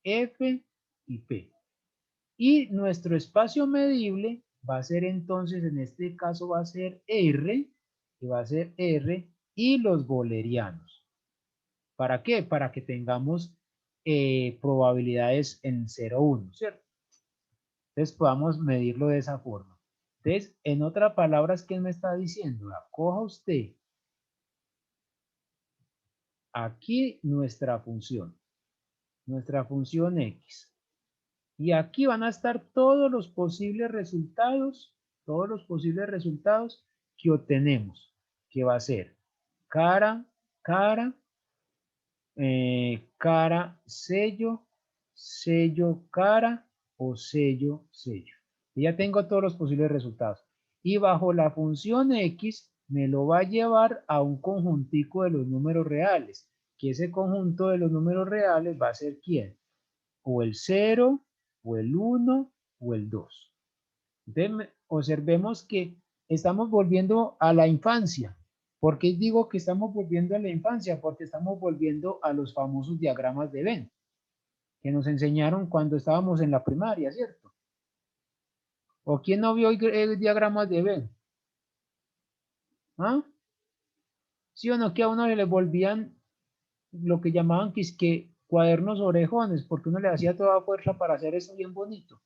S1: F y P. Y nuestro espacio medible va a ser entonces, en este caso va a ser R, que va a ser R y los bolerianos. ¿Para qué? Para que tengamos probabilidades en 0, 1, ¿cierto? Entonces podamos medirlo de esa forma. Entonces, en otras palabras, ¿qué me está diciendo? Coja usted aquí nuestra función X. Y aquí van a estar todos los posibles resultados que obtenemos, que va a ser cara, cara, cara, sello, sello, cara o sello, sello. Y ya tengo todos los posibles resultados. Y bajo la función X me lo va a llevar a un conjuntico de los números reales, que ese conjunto de los números reales va a ser ¿quién? O el 0, o el 1, o el 2. Entonces, observemos que estamos volviendo a la infancia. ¿Por qué digo que estamos volviendo a la infancia? Porque estamos volviendo a los famosos diagramas de Venn, que nos enseñaron cuando estábamos en la primaria, ¿cierto? ¿O quién no vio diagramas de Venn? ¿Ah? ¿Sí o no? Que a uno le volvían lo que llamaban que es que cuadernos orejones, porque uno le hacía toda fuerza para hacer eso bien bonito.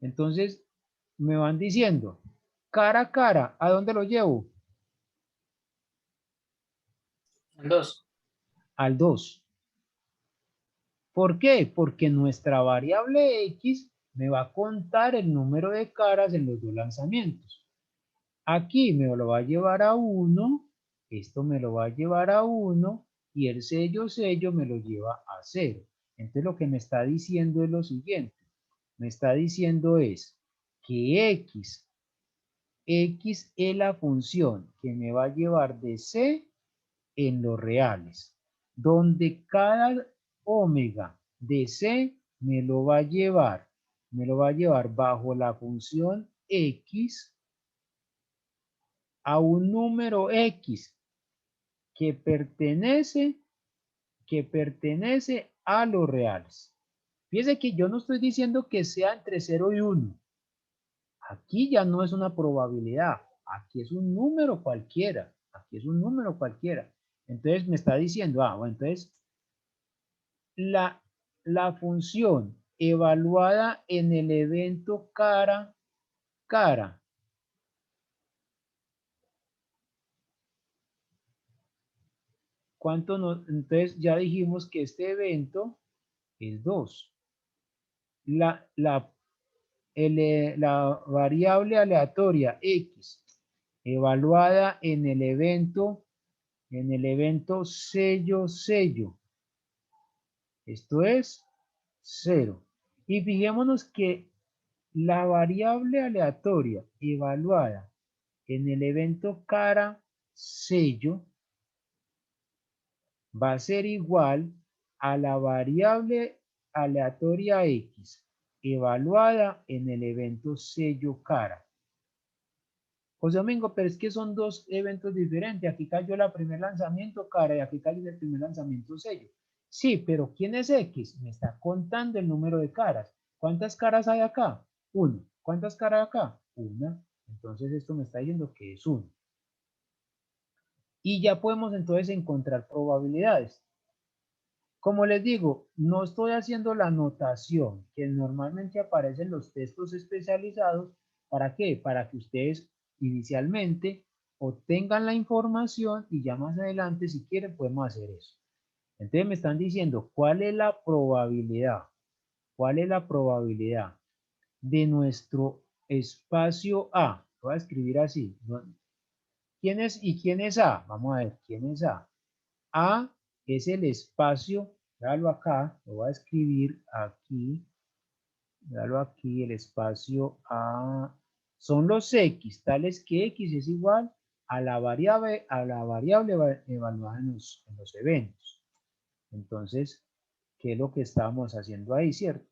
S1: Entonces, me van diciendo, cara a cara, ¿a dónde lo llevo?
S4: Al 2.
S1: Al 2. ¿Por qué? Porque nuestra variable X me va a contar el número de caras en los dos lanzamientos. Aquí me lo va a llevar a 1, esto me lo va a llevar a 1 y el sello me lo lleva a 0. Entonces lo que me está diciendo es lo siguiente. Me está diciendo es que X es la función que me va a llevar de C en los reales, donde cada omega de C me lo va a llevar bajo la función X a un número X que pertenece a los reales. Fíjense que yo no estoy diciendo que sea entre 0 y 1. Aquí ya no es una probabilidad, aquí es un número cualquiera, aquí es un número cualquiera. Entonces me está diciendo, bueno, entonces la función evaluada en el evento cara, ¿cuánto nos? Entonces ya dijimos que este evento es 2. La variable aleatoria X evaluada en el evento sello. Esto es 0. Y fijémonos que la variable aleatoria evaluada en el evento cara sello va a ser igual a la variable aleatoria X evaluada en el evento sello cara. José Domingo, pero es que son dos eventos diferentes. Aquí cayó el primer lanzamiento cara y aquí cayó el primer lanzamiento sello. Sí, pero ¿quién es X? Me está contando el número de caras. ¿Cuántas caras hay acá? 1. ¿Cuántas caras hay acá? 1. Entonces esto me está diciendo que es 1. Y ya podemos entonces encontrar probabilidades. Como les digo, no estoy haciendo la notación que normalmente aparece en los textos especializados. ¿Para qué? Para que ustedes inicialmente obtengan la información y ya más adelante, si quieren, podemos hacer eso. Entonces me están diciendo, ¿cuál es la probabilidad? ¿Cuál es la probabilidad de nuestro espacio A? Voy a escribir así. ¿Quién es y quién es A? Vamos a ver, ¿quién es A? A es el espacio, véalo acá, lo voy a escribir aquí, véalo aquí, el espacio A, son los X, tales que X es igual a la variable evaluada en los eventos. Entonces, ¿qué es lo que estamos haciendo ahí, cierto?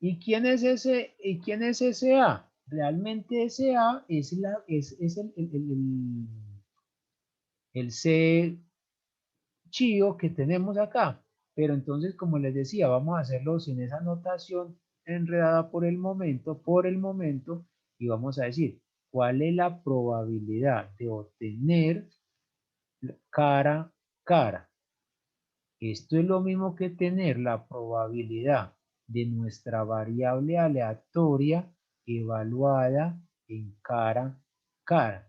S1: ¿Y quién es ese A? Realmente ese A es el C chío que tenemos acá. Pero entonces, como les decía, vamos a hacerlo sin esa notación enredada por el momento, y vamos a decir, ¿cuál es la probabilidad de obtener cara, cara? Esto es lo mismo que tener la probabilidad de nuestra variable aleatoria evaluada en cara, cara.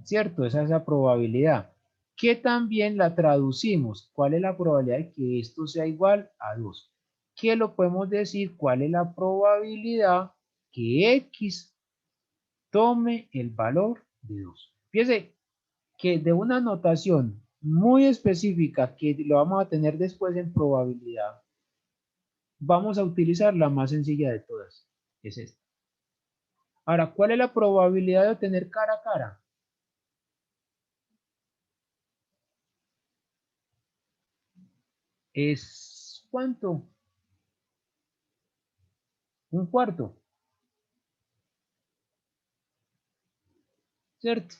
S1: ¿Cierto? Esa es la probabilidad. Que también la traducimos. ¿Cuál es la probabilidad de que esto sea igual a 2? ¿Qué lo podemos decir? ¿Cuál es la probabilidad que X tome el valor de 2? Fíjense que de una notación muy específica que lo vamos a tener después en probabilidad, vamos a utilizar la más sencilla de todas. Es esta. Ahora, ¿cuál es la probabilidad de obtener cara a cara? Es ¿cuánto? Un cuarto. ¿Cierto?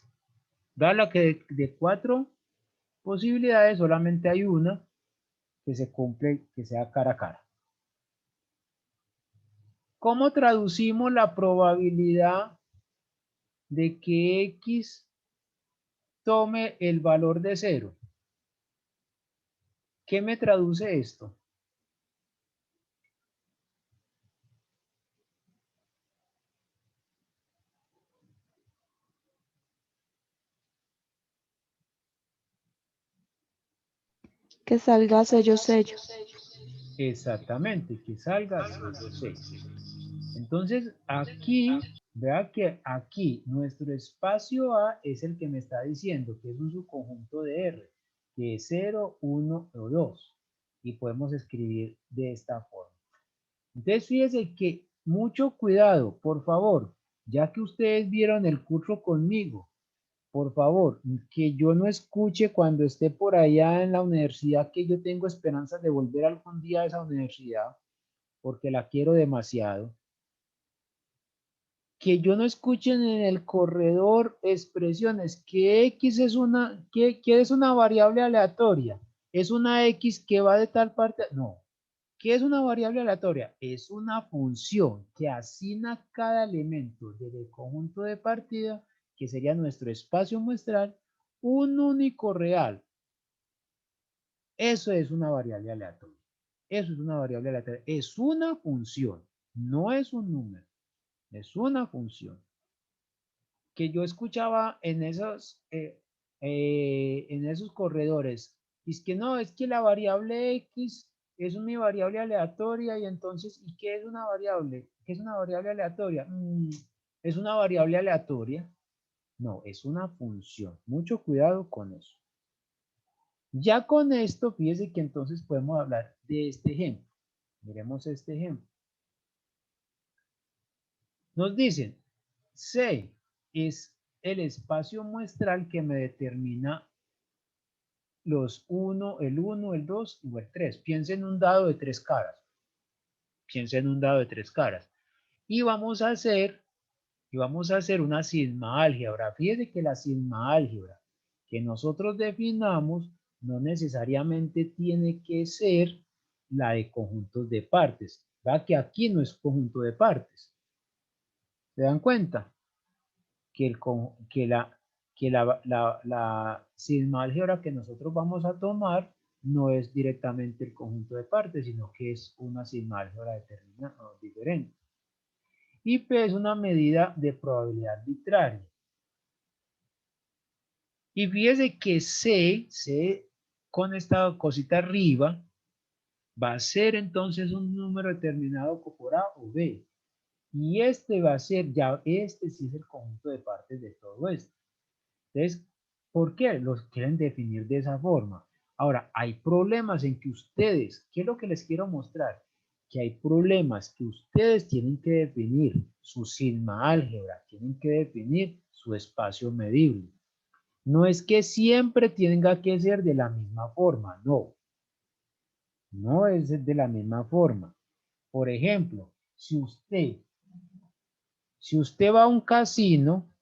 S1: Dada que de 4 posibilidades solamente hay una que se cumple, que sea cara a cara. ¿Cómo traducimos la probabilidad de que X tome el valor de 0? ¿Qué me traduce esto?
S3: Que salga sello.
S1: Exactamente, que salga 6. Entonces, aquí, vea que aquí nuestro espacio A es el que me está diciendo que es un subconjunto de R, que es 0, 1 o 2. Y podemos escribir de esta forma. Entonces, fíjense que mucho cuidado, por favor, ya que ustedes vieron el curso conmigo, por favor, que yo no escuche cuando esté por allá en la universidad que yo tengo esperanzas de volver algún día a esa universidad, porque la quiero demasiado. Que yo no escuchen en el corredor expresiones que X es que es una variable aleatoria. Es una X que va de tal parte. No. ¿Qué es una variable aleatoria? Es una función que asigna cada elemento del conjunto de partida, que sería nuestro espacio muestral, un único real. Eso es una variable aleatoria. Eso es una variable aleatoria. Es una función, no es un número. Es una función. Que yo escuchaba en esos corredores. Es que no, es que la variable X es mi variable aleatoria y entonces, ¿y qué es una variable? ¿Qué es una variable aleatoria? ¿Es una variable aleatoria? No, es una función. Mucho cuidado con eso. Ya con esto, fíjese que entonces podemos hablar de este ejemplo. Miremos este ejemplo. Nos dicen, C es el espacio muestral que me determina los 1, el 2 o el 3. Piensen en un dado de 3 caras. Piensen en un dado de 3 caras. Y vamos a hacer una sigma álgebra. Fíjense que la sigma álgebra que nosotros definamos no necesariamente tiene que ser la de conjuntos de partes. ¿Va? Que aquí no es conjunto de partes. ¿Se dan cuenta? La sigma álgebra que nosotros vamos a tomar no es directamente el conjunto de partes, sino que es una sigma álgebra determinada o diferente. Y P es una medida de probabilidad arbitraria. Y fíjese que C con esta cosita arriba, va a ser entonces un número determinado por A o B. Y este va a ser, ya este sí es el conjunto de partes de todo esto. Entonces, ¿por qué los quieren definir de esa forma? Ahora, hay problemas en que ustedes, ¿qué es lo que les quiero mostrar? Que hay problemas que ustedes tienen que definir su sigma álgebra, tienen que definir su espacio medible. No es que siempre tenga que ser de la misma forma, no. No es de la misma forma. Por ejemplo, si usted va a un casino,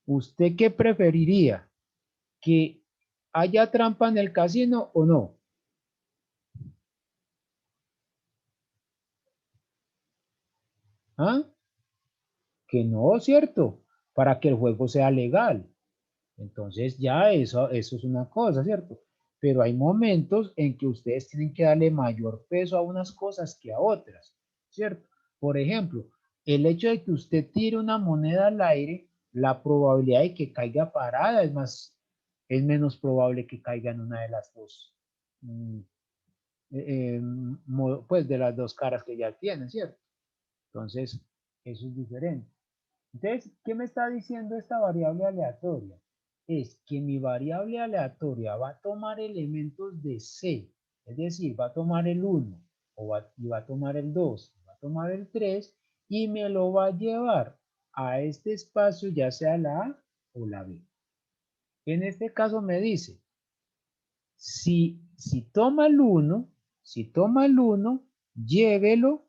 S1: ¿usted qué preferiría? ¿Que haya trampa en el casino o no? ¿Ah? Que no, ¿cierto? Para que el juego sea legal. Entonces ya eso es una cosa, ¿cierto? Pero hay momentos en que ustedes tienen que darle mayor peso a unas cosas que a otras, ¿cierto? Por ejemplo, el hecho de que usted tire una moneda al aire, la probabilidad de que caiga parada es menos probable que caiga en una de las dos, pues de las dos caras que ya tiene, ¿cierto? Entonces, eso es diferente. Entonces, ¿qué me está diciendo esta variable aleatoria? Es que mi variable aleatoria va a tomar elementos de C, es decir, va a tomar el 1, y va a tomar el 2, va a tomar el 3, y me lo va a llevar a este espacio, ya sea la A o la B. En este caso me dice, si toma el 1, Si toma el 1, llévelo.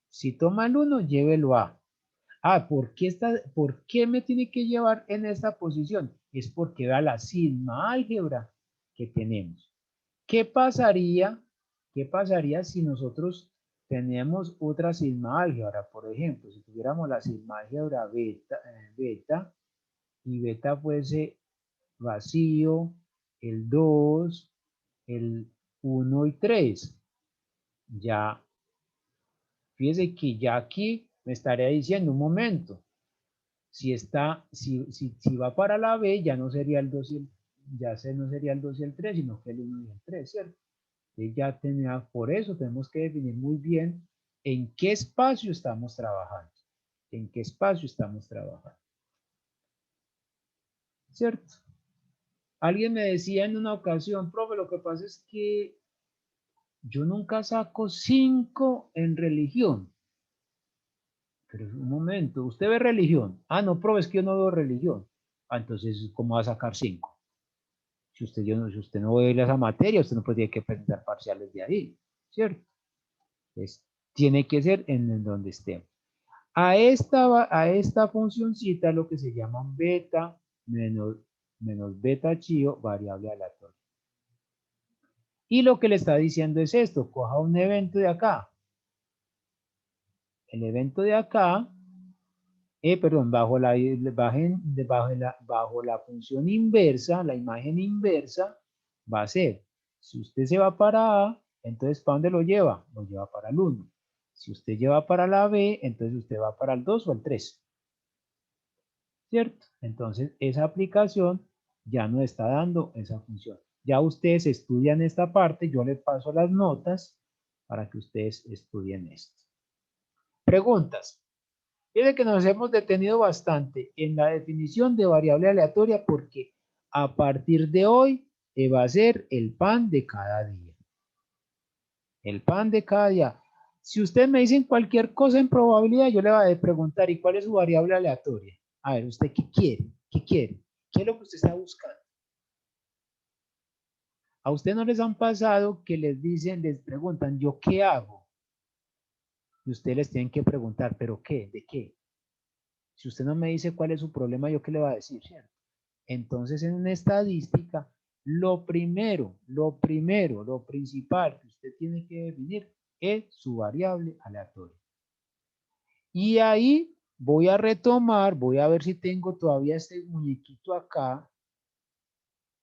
S1: Si toma el 1, llévelo a. ¿Por qué me tiene que llevar en esta posición? Es porque da la sigma álgebra que tenemos. ¿Qué pasaría si nosotros tenemos otra sigma álgebra? Por ejemplo, si tuviéramos la sigma álgebra beta y beta fuese vacío, el 2, el 1 y 3. Ya, fíjese que ya aquí me estaría diciendo un momento. Si va para la B, ya no sería el 2 y no sería el 2 y el 3, sino que el 1 y el 3, ¿cierto? Por eso tenemos que definir muy bien en qué espacio estamos trabajando. En qué espacio estamos trabajando. ¿Cierto? Alguien me decía en una ocasión, profe, lo que pasa es que yo nunca saco 5 en religión. Pero un momento, ¿usted ve religión? No, profe, es que yo no veo religión. Entonces, ¿cómo va a sacar 5? Si usted no ve esa materia, usted no tiene que presentar parciales de ahí, ¿cierto? Entonces, tiene que ser en donde estemos. A esta funcioncita lo que se llama beta menos beta chío, variable aleatoria. Y lo que le está diciendo es esto, coja un evento de acá. El evento de acá, bajo la función inversa, la imagen inversa, va a ser, si usted se va para A, entonces ¿para dónde lo lleva? Lo lleva para el 1. Si usted lleva para la B, entonces usted va para el 2 o el 3. ¿Cierto? Entonces, esa aplicación ya no está dando esa función. Ya ustedes estudian esta parte, yo les paso las notas para que ustedes estudien esto. Preguntas. Miren que nos hemos detenido bastante en la definición de variable aleatoria porque a partir de hoy va a ser el pan de cada día. El pan de cada día. Si ustedes me dicen cualquier cosa en probabilidad, yo le voy a preguntar, ¿y cuál es su variable aleatoria? A ver, ¿usted qué quiere? ¿Qué quiere? ¿Qué es lo que usted está buscando? ¿A usted no les han pasado que les preguntan, ¿yo qué hago? Y ustedes les tienen que preguntar, ¿pero qué? ¿De qué? Si usted no me dice cuál es su problema, ¿yo qué le voy a decir? ¿Cierto? Entonces, en una estadística, lo principal que usted tiene que definir es su variable aleatoria. Y ahí voy a retomar, voy a ver si tengo todavía este muñequito acá,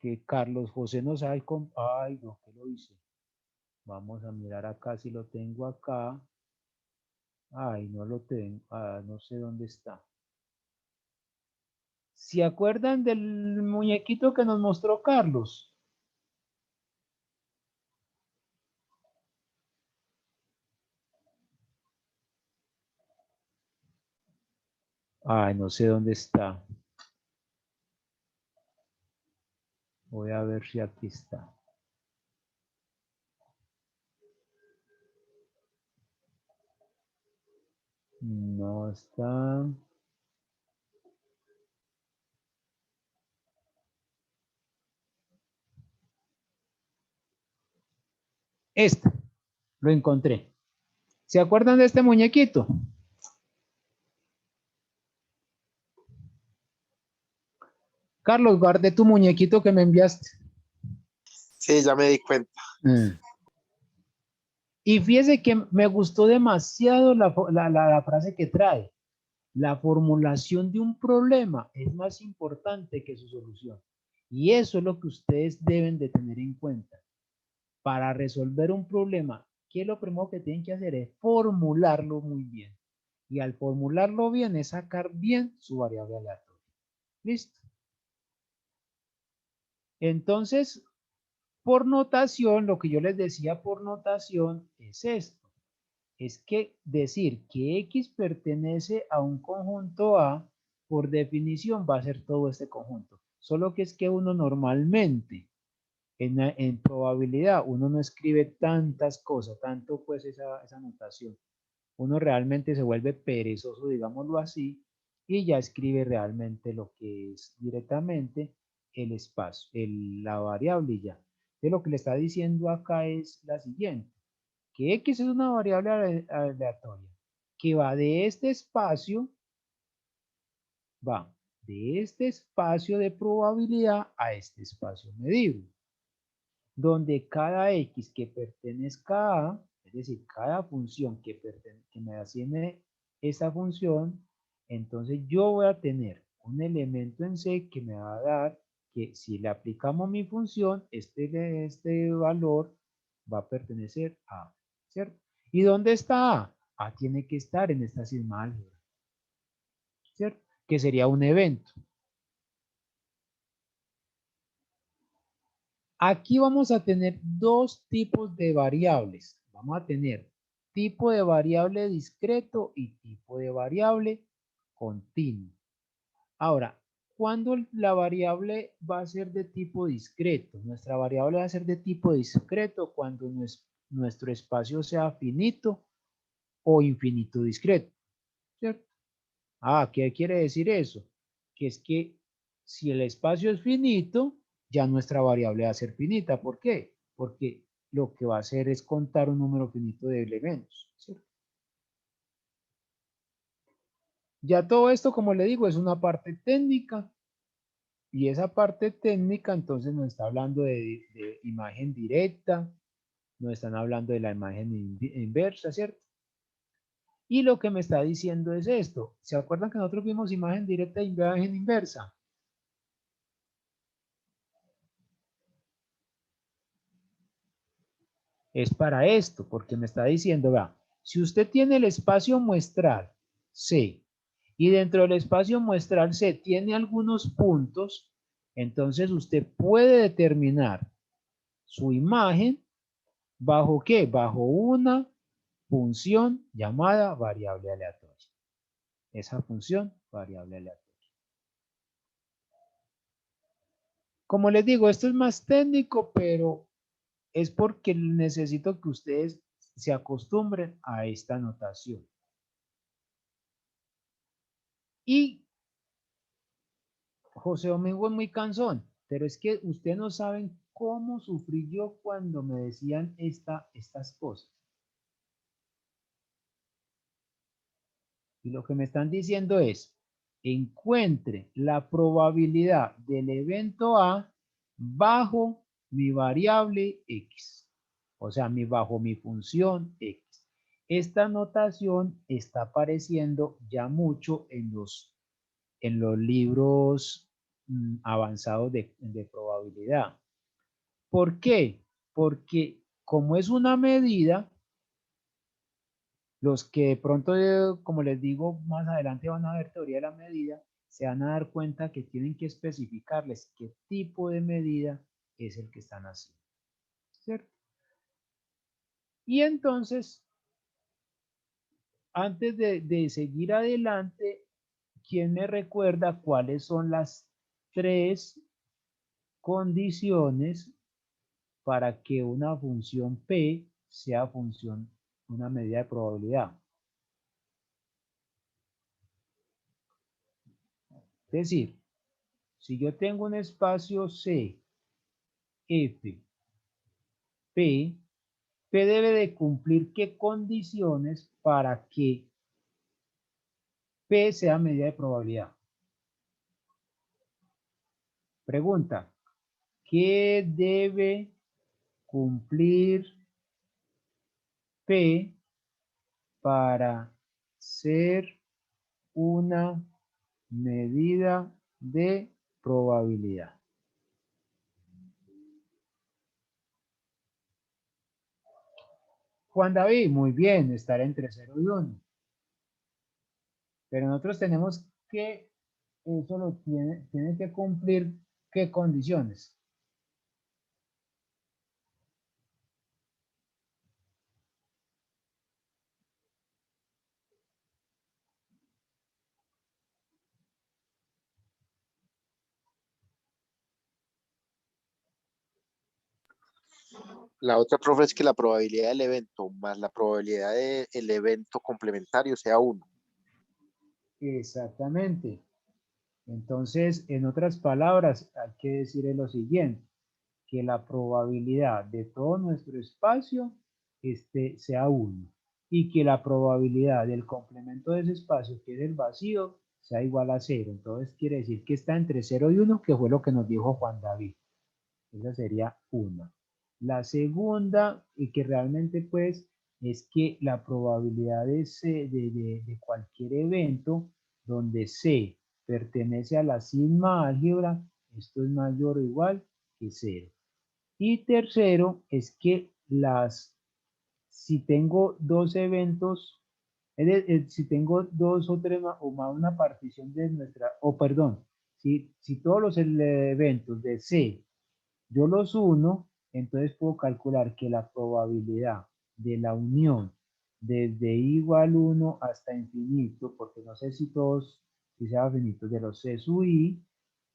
S1: que Carlos José nos sabe. Ay, no, ¿qué lo hice? Vamos a mirar acá si lo tengo acá. Ay, no lo tengo. No sé dónde está. ¿Se acuerdan del muñequito que nos mostró Carlos? Ay, no sé dónde está. Voy a ver si aquí está. No está. Este, lo encontré. ¿Se acuerdan de este muñequito? Carlos, guardé tu muñequito que me enviaste.
S5: Sí, ya me di cuenta.
S1: Y fíjese que me gustó demasiado la frase que trae. La formulación de un problema es más importante que su solución. Y eso es lo que ustedes deben de tener en cuenta. Para resolver un problema, ¿qué es lo primero que tienen que hacer? Es formularlo muy bien. Y al formularlo bien es sacar bien su variable aleatoria. ¿Listo? Entonces, por notación, lo que yo les decía por notación es esto. Es que decir que X pertenece a un conjunto A, por definición va a ser todo este conjunto. Solo que es que uno normalmente, en probabilidad, uno no escribe tantas cosas, tanto pues esa notación. Uno realmente se vuelve perezoso, digámoslo así, y ya escribe realmente lo que es directamente el espacio, la variable y ya. Entonces lo que le está diciendo acá es la siguiente. que X es una variable aleatoria que va de este espacio, de probabilidad a este espacio medible, donde cada X que pertenezca a, es decir, cada función que me asigne esa función, entonces yo voy a tener un elemento en C que me va a dar que si le aplicamos mi función, este valor va a pertenecer a, ¿cierto? ¿Y dónde está A? A tiene que estar en esta sigma álgebra, ¿cierto? Que sería un evento. Aquí vamos a tener dos tipos de variables. Vamos a tener tipo de variable discreto y tipo de variable continuo. Ahora, ¿cuándo la variable va a ser de tipo discreto? Nuestra variable va a ser de tipo discreto cuando nuestro espacio sea finito o infinito discreto, ¿cierto? Ah, ¿qué quiere decir eso? Que es que si el espacio es finito, ya nuestra variable va a ser finita. ¿Por qué? Porque lo que va a hacer es contar un número finito de elementos, ¿cierto? Ya todo esto, como le digo, es una parte técnica. Y esa parte técnica entonces nos está hablando de imagen directa, nos están hablando de la imagen inversa, ¿cierto? Y lo que me está diciendo es esto. ¿Se acuerdan que nosotros vimos imagen directa e imagen inversa? Es para esto, porque me está diciendo, vea, si usted tiene el espacio muestral C y dentro del espacio muestral C tiene algunos puntos, entonces usted puede determinar su imagen ¿bajo qué? Bajo una función llamada variable aleatoria. Esa función, variable aleatoria. Como les digo, esto es más técnico, pero es porque necesito que ustedes se acostumbren a esta notación. Y José Domingo es muy cansón, pero es que ustedes no saben cómo sufrí yo cuando me decían estas cosas. Y lo que me están diciendo es, encuentre la probabilidad del evento A bajo mi variable X. O sea, bajo mi función X. Esta notación está apareciendo ya mucho en los libros avanzados de probabilidad. ¿Por qué? Porque como es una medida, los que de pronto, como les digo, más adelante van a ver teoría de la medida, se van a dar cuenta que tienen que especificarles qué tipo de medida es el que están haciendo, ¿cierto? Y entonces, antes de seguir adelante, ¿quién me recuerda cuáles son las tres condiciones para que una función P sea una medida de probabilidad? Es decir, si yo tengo un espacio C, F, P debe de cumplir qué condiciones para que P sea medida de probabilidad. Pregunta, ¿qué debe cumplir P para ser una medida de probabilidad? Juan David, muy bien, estar entre 0 y 1. Pero nosotros tenemos que, eso lo tiene que cumplir, ¿qué condiciones?
S5: La otra, profe, es que la probabilidad del evento más la probabilidad del evento complementario sea 1.
S1: Exactamente. Entonces, en otras palabras, hay que decir lo siguiente, que la probabilidad de todo nuestro espacio este sea 1 y que la probabilidad del complemento de ese espacio, que es el vacío, sea igual a 0. Entonces quiere decir que está entre 0 y 1, que fue lo que nos dijo Juan David. Esa sería una. La segunda, y que realmente pues es que la probabilidad de cualquier evento donde C pertenece a la sigma álgebra, esto es mayor o igual que 0. Y tercero es que si tengo dos eventos, si tengo dos o tres o más una partición de nuestra, o perdón, si todos los eventos de C yo los uno, entonces puedo calcular que la probabilidad de la unión desde igual 1 hasta infinito, porque no sé si todos, si sea infinito de los C sub i,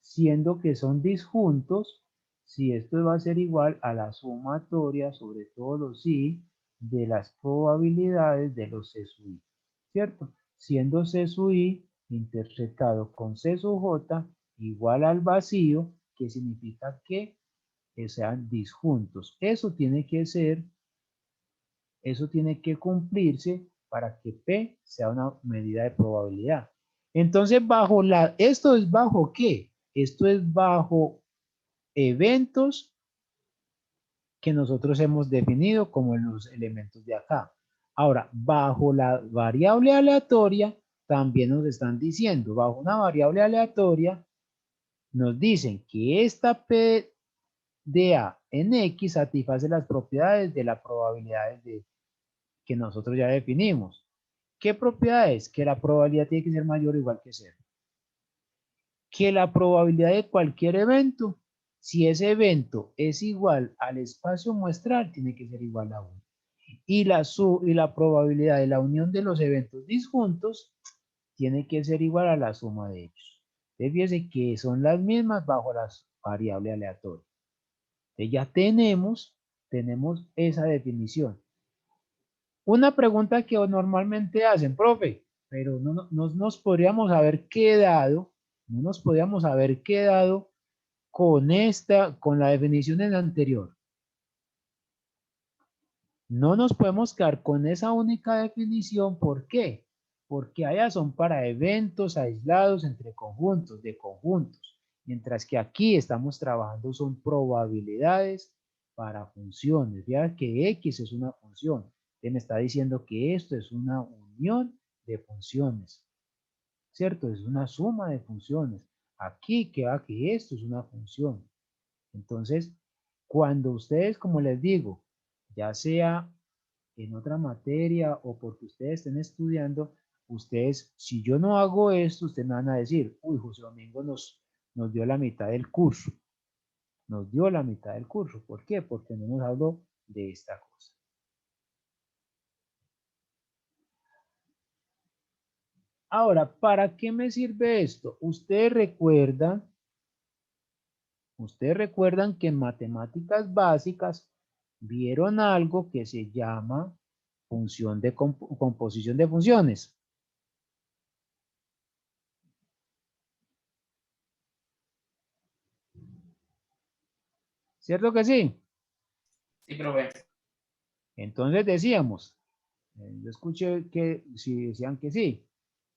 S1: siendo que son disjuntos, si esto va a ser igual a la sumatoria sobre todos los i de las probabilidades de los C sub i, ¿cierto? Siendo C sub i interceptado con C sub j igual al vacío, que significa que sean disjuntos. Eso tiene que cumplirse para que P sea una medida de probabilidad. Entonces, ¿esto es bajo qué? Esto es bajo eventos que nosotros hemos definido como los elementos de acá. Ahora, bajo la variable aleatoria, también nos están diciendo, bajo una variable aleatoria, nos dicen que esta P de A en X satisface las propiedades de las probabilidades que nosotros ya definimos. ¿Qué propiedades? Que la probabilidad tiene que ser mayor o igual que 0. Que la probabilidad de cualquier evento, si ese evento es igual al espacio muestral, tiene que ser igual a 1. Y la probabilidad de la unión de los eventos disjuntos tiene que ser igual a la suma de ellos. Entonces, fíjense que son las mismas bajo las variables aleatorias. Ya tenemos esa definición. Una pregunta que normalmente hacen, profe, pero no nos podríamos haber quedado, no nos podríamos haber quedado con la definición en la anterior. No nos podemos quedar con esa única definición. ¿Por qué? Porque allá son para eventos aislados entre conjuntos, de conjuntos. Mientras que aquí estamos trabajando son probabilidades para funciones. Ya que X es una función. Me está diciendo que esto es una unión de funciones. ¿Cierto? Es una suma de funciones. Aquí queda que esto es una función. Entonces, cuando ustedes, como les digo, ya sea en otra materia o porque ustedes estén estudiando, ustedes, si yo no hago esto, ustedes me van a decir, uy, José Domingo nos dio la mitad del curso. Nos dio la mitad del curso. ¿Por qué? Porque no nos habló de esta cosa. Ahora, ¿para qué me sirve esto? Ustedes recuerdan que en matemáticas básicas vieron algo que se llama función de composición de funciones. ¿Cierto que sí?
S4: Sí, profe.
S1: Entonces decíamos, yo escuché que si decían que sí.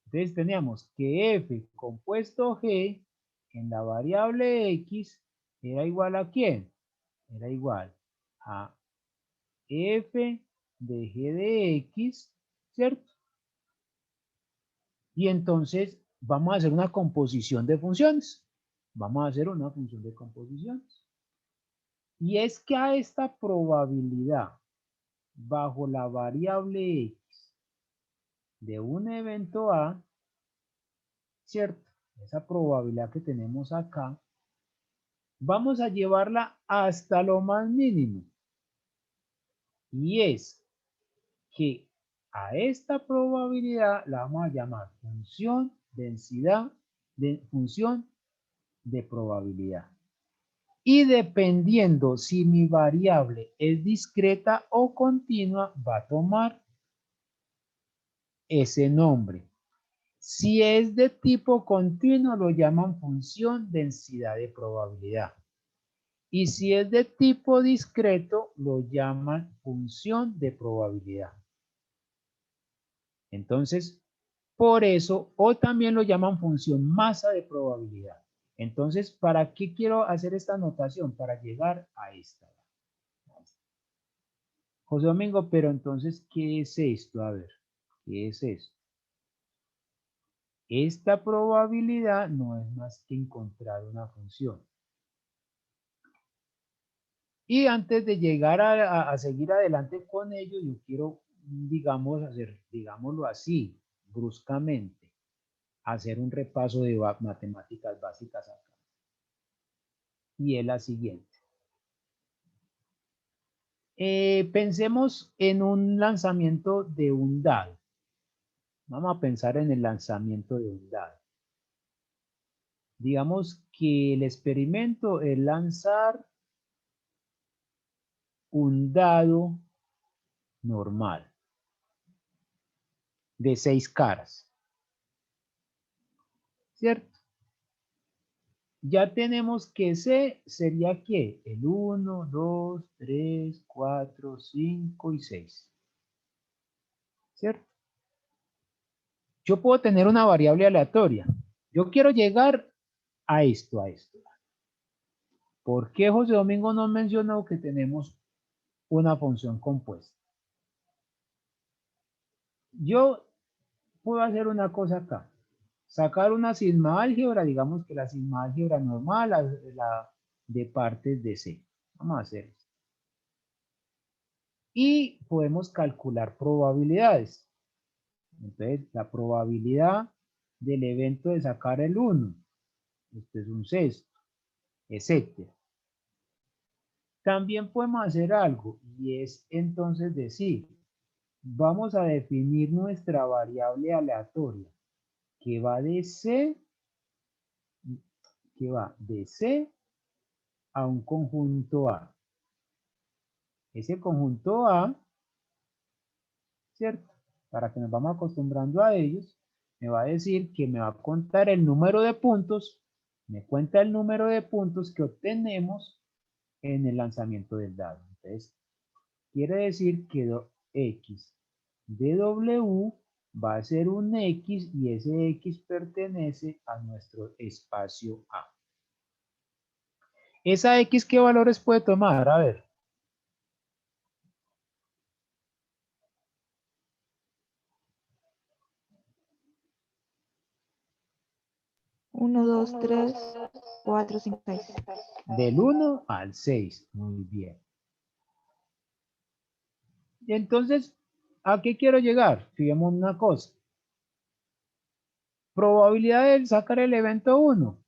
S1: Entonces teníamos que f compuesto g en la variable x era igual a ¿quién? Era igual a f de g de x, ¿cierto? Y entonces vamos a hacer una composición de funciones. Vamos a hacer una función de composiciones. Y es que a esta probabilidad bajo la variable x de un evento A, ¿cierto? Esa probabilidad que tenemos acá, vamos a llevarla hasta lo más mínimo. Y es que a esta probabilidad la vamos a llamar función densidad de función de probabilidad. Y dependiendo si mi variable es discreta o continua, va a tomar ese nombre. Si es de tipo continuo, lo llaman función densidad de probabilidad. Y si es de tipo discreto, lo llaman función de probabilidad. Entonces, por eso, o también lo llaman función masa de probabilidad. Entonces, ¿para qué quiero hacer esta anotación? Para llegar a esta. José Domingo, pero entonces, ¿qué es esto? A ver, ¿qué es esto? Esta probabilidad no es más que encontrar una función. Y antes de llegar a seguir adelante con ello, yo quiero, digamos, digámoslo así, bruscamente, hacer un repaso de matemáticas básicas acá. Y es la siguiente. Pensemos en un lanzamiento de un dado. Vamos a pensar en el lanzamiento de un dado. Digamos que el experimento es lanzar un dado normal de 6 caras, ¿cierto? Ya tenemos que C sería ¿qué? El 1, 2, 3, 4, 5 y 6, ¿cierto? Yo puedo tener una variable aleatoria. Yo quiero llegar a esto, a esto. ¿Por qué José Domingo nos mencionó que tenemos una función compuesta? Yo puedo hacer una cosa acá. Sacar una sigma álgebra, digamos que la sigma álgebra normal, la de partes de C. Vamos a hacer esto. Y podemos calcular probabilidades. Entonces, la probabilidad del evento de sacar el 1. Este es un sexto, etcétera. También podemos hacer algo y es entonces decir, vamos a definir nuestra variable aleatoria que va de C a un conjunto A. Ese conjunto A, ¿cierto? Para que nos vamos acostumbrando a ellos, me va a decir que me va a contar el número de puntos, me cuenta el número de puntos que obtenemos en el lanzamiento del dado. Entonces, quiere decir que X de W va a ser un X y ese X pertenece a nuestro espacio A. ¿Esa X qué valores puede tomar? A ver.
S3: 1, 2, 3, 4, 5, 6.
S1: Del 1 al 6. Muy bien. Y entonces, ¿a qué quiero llegar? Fijemos una cosa. Probabilidad de sacar el evento 1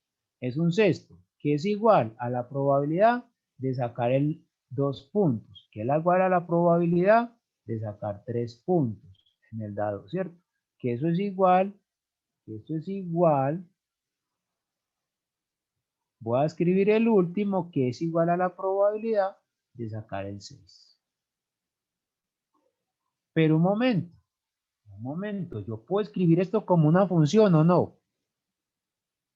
S1: es un sexto, que es igual a la probabilidad de sacar el 2 puntos, que es igual a la probabilidad de sacar 3 puntos en el dado, ¿cierto? Que eso es igual, voy a escribir el último, que es igual a la probabilidad de sacar el 6. Pero un momento, yo puedo escribir esto como una función o no.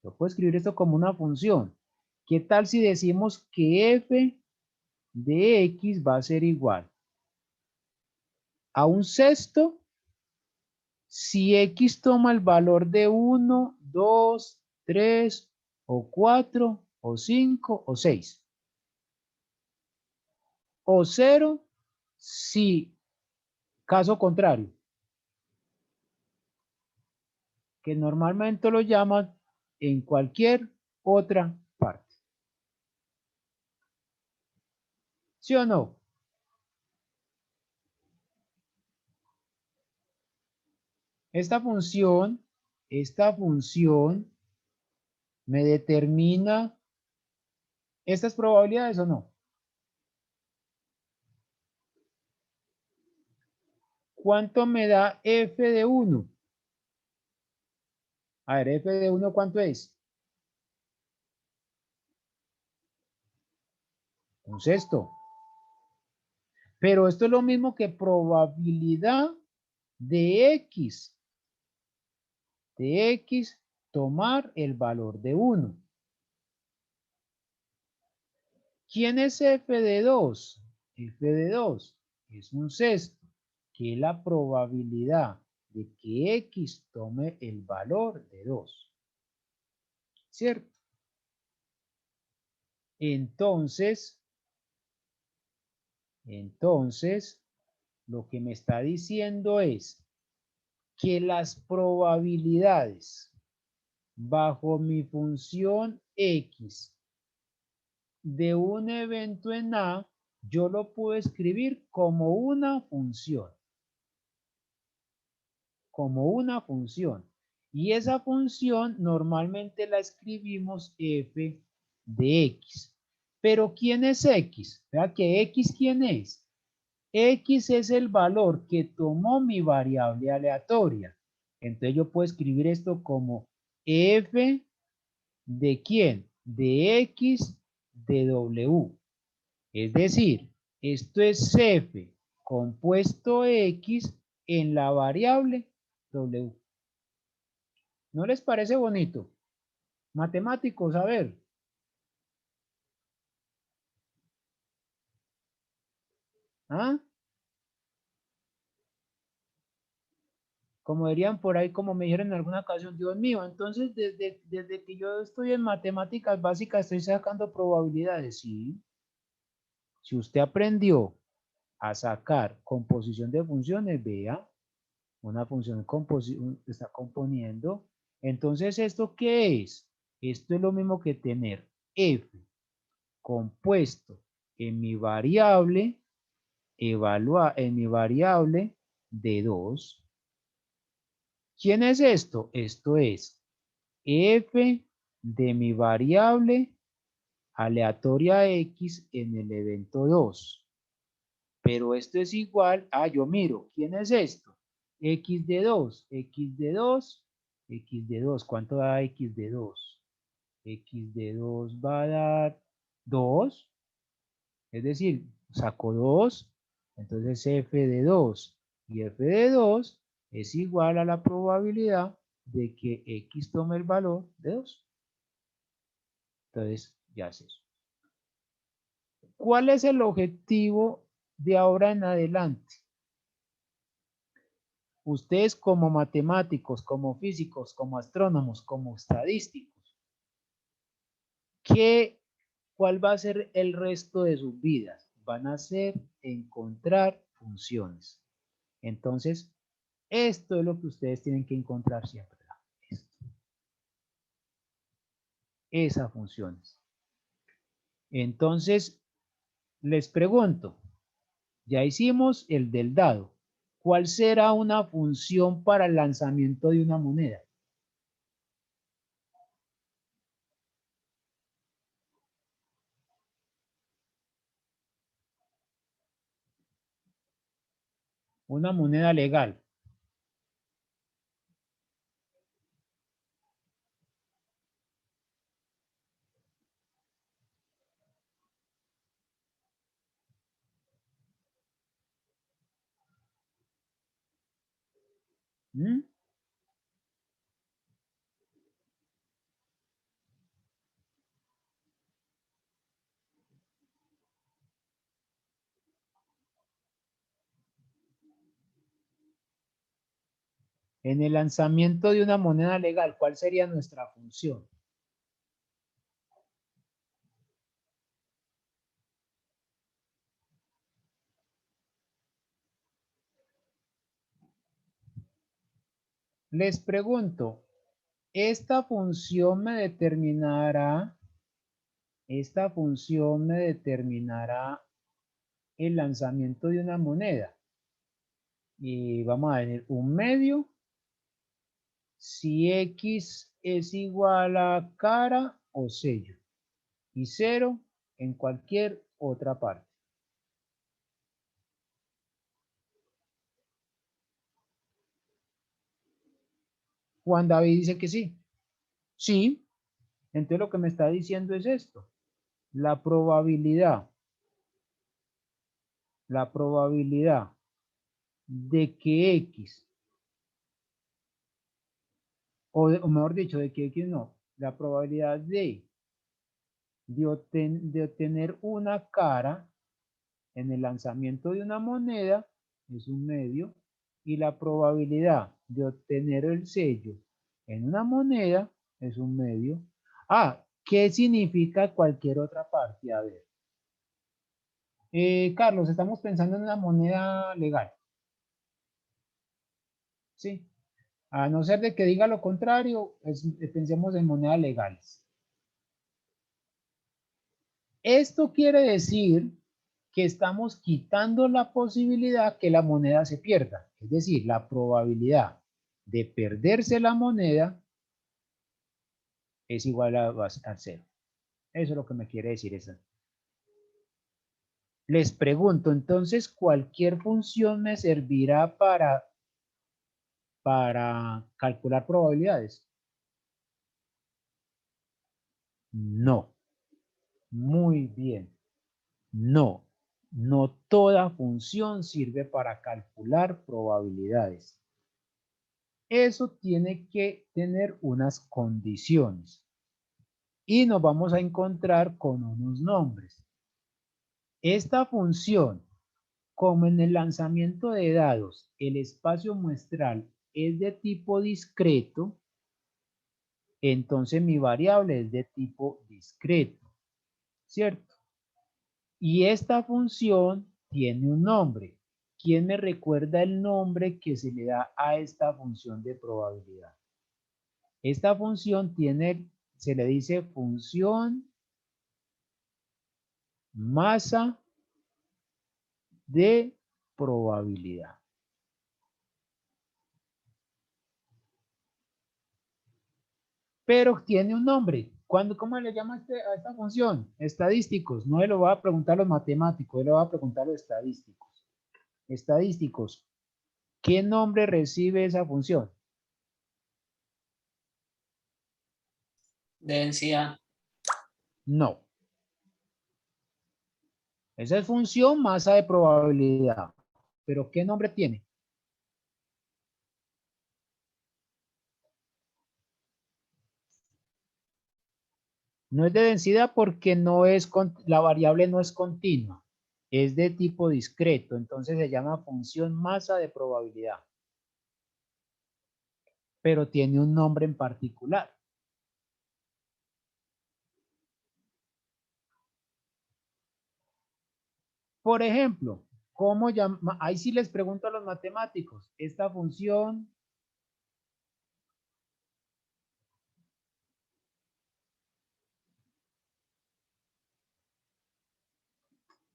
S1: Yo puedo escribir esto como una función. ¿Qué tal si decimos que f de x va a ser igual a un sexto si x toma el valor de 1, 2, 3 o 4 o 5 o 6? O 0 si caso contrario, que normalmente lo llaman en cualquier otra parte. ¿Sí o no? Esta función me determina estas probabilidades o no. ¿Cuánto me da f de 1? A ver, f de 1, ¿cuánto es? Un sexto. Pero esto es lo mismo que probabilidad de x. De x tomar el valor de 1. ¿Quién es f de 2? F de 2 es un sexto, que es la probabilidad de que x tome el valor de 2. ¿Cierto? Entonces, lo que me está diciendo es que las probabilidades bajo mi función x de un evento en A, yo lo puedo escribir como una función. Como una función. Y esa función normalmente la escribimos f de x. Pero ¿quién es x? Vea que x, ¿quién es? X es el valor que tomó mi variable aleatoria. Entonces yo puedo escribir esto como f de quién? De x de w. Es decir, esto es f compuesto x en la variable w. ¿No les parece bonito? Matemáticos, a ver. ¿Ah? Como dirían por ahí, como me dijeron en alguna ocasión, Dios mío, entonces desde que yo estoy en matemáticas básicas estoy sacando probabilidades. Sí. Si usted aprendió a sacar composición de funciones, vea, una función está componiendo. Entonces, ¿esto qué es? Esto es lo mismo que tener f compuesto en mi variable, en mi variable de 2. ¿Quién es esto? Esto es f de mi variable aleatoria x en el evento 2. Pero esto es igual a, yo miro, ¿quién es esto? X de 2, x de 2, x de 2. ¿Cuánto da x de 2? X de 2 va a dar 2. Es decir, saco 2. Entonces f de 2 y f de 2 es igual a la probabilidad de que x tome el valor de 2. Entonces, ya es eso. ¿Cuál es el objetivo de ahora en adelante? Ustedes como matemáticos, como físicos, como astrónomos, como estadísticos, ¿cuál va a ser el resto de sus vidas? Van a ser encontrar funciones. Entonces, esto es lo que ustedes tienen que encontrar siempre. Esto. Esas funciones. Entonces, les pregunto, ya hicimos el del dado. ¿Cuál será una función para el lanzamiento de una moneda? Una moneda legal. ¿Mm? En el lanzamiento de una moneda legal, ¿cuál sería nuestra función? Les pregunto, esta función me determinará el lanzamiento de una moneda. Y vamos a ver un medio. Si X es igual a cara o sello. Y 0 en cualquier otra parte. Juan David dice que sí. Sí. Entonces lo que me está diciendo es esto. La probabilidad de que X, o mejor dicho, de que X no, la probabilidad de de obtener una cara en el lanzamiento de una moneda es un medio y la probabilidad de obtener el sello en una moneda es un medio. Ah, ¿qué significa cualquier otra parte? A ver. Carlos, estamos pensando en una moneda legal. Sí. A no ser de que diga lo contrario, pensemos en monedas legales. Esto quiere decir que estamos quitando la posibilidad que la moneda se pierda. Es decir, la probabilidad de perderse la moneda es igual a cero. Eso es lo que me quiere decir eso. Les pregunto, entonces, ¿cualquier función me servirá para calcular probabilidades? No. Muy bien. No. No toda función sirve para calcular probabilidades. Eso tiene que tener unas condiciones. Y nos vamos a encontrar con unos nombres. Esta función, como en el lanzamiento de dados, el espacio muestral es de tipo discreto, entonces mi variable es de tipo discreto, ¿cierto? Y esta función tiene un nombre. ¿Quién me recuerda el nombre que se le da a esta función de probabilidad? Esta función se le dice función masa de probabilidad. Pero tiene un nombre. ¿Cómo le llama a esta función? Estadísticos. No le lo va a preguntar los matemáticos, le va a preguntar los estadísticos. Estadísticos. ¿Qué nombre recibe esa función?
S4: Densidad.
S1: No. Esa es función masa de probabilidad. ¿Pero qué nombre tiene? No es de densidad porque la variable no es continua. Es de tipo discreto. Entonces se llama función masa de probabilidad. Pero tiene un nombre en particular. Por ejemplo, ¿cómo llama? Ahí sí les pregunto a los matemáticos. Esta función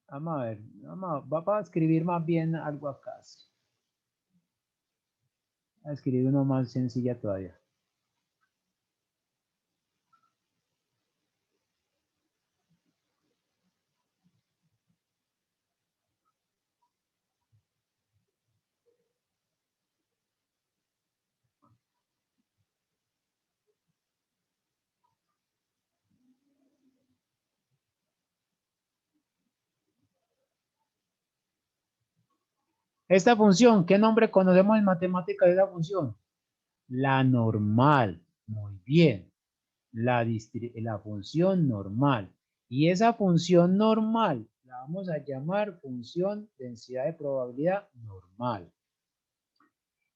S1: vamos a ver, va a escribir más bien algo acá. A escribir uno más sencilla todavía. Esta función, ¿qué nombre conocemos en matemáticas de esa función? La normal. Muy bien. La función normal. Y esa función normal la vamos a llamar función densidad de probabilidad normal.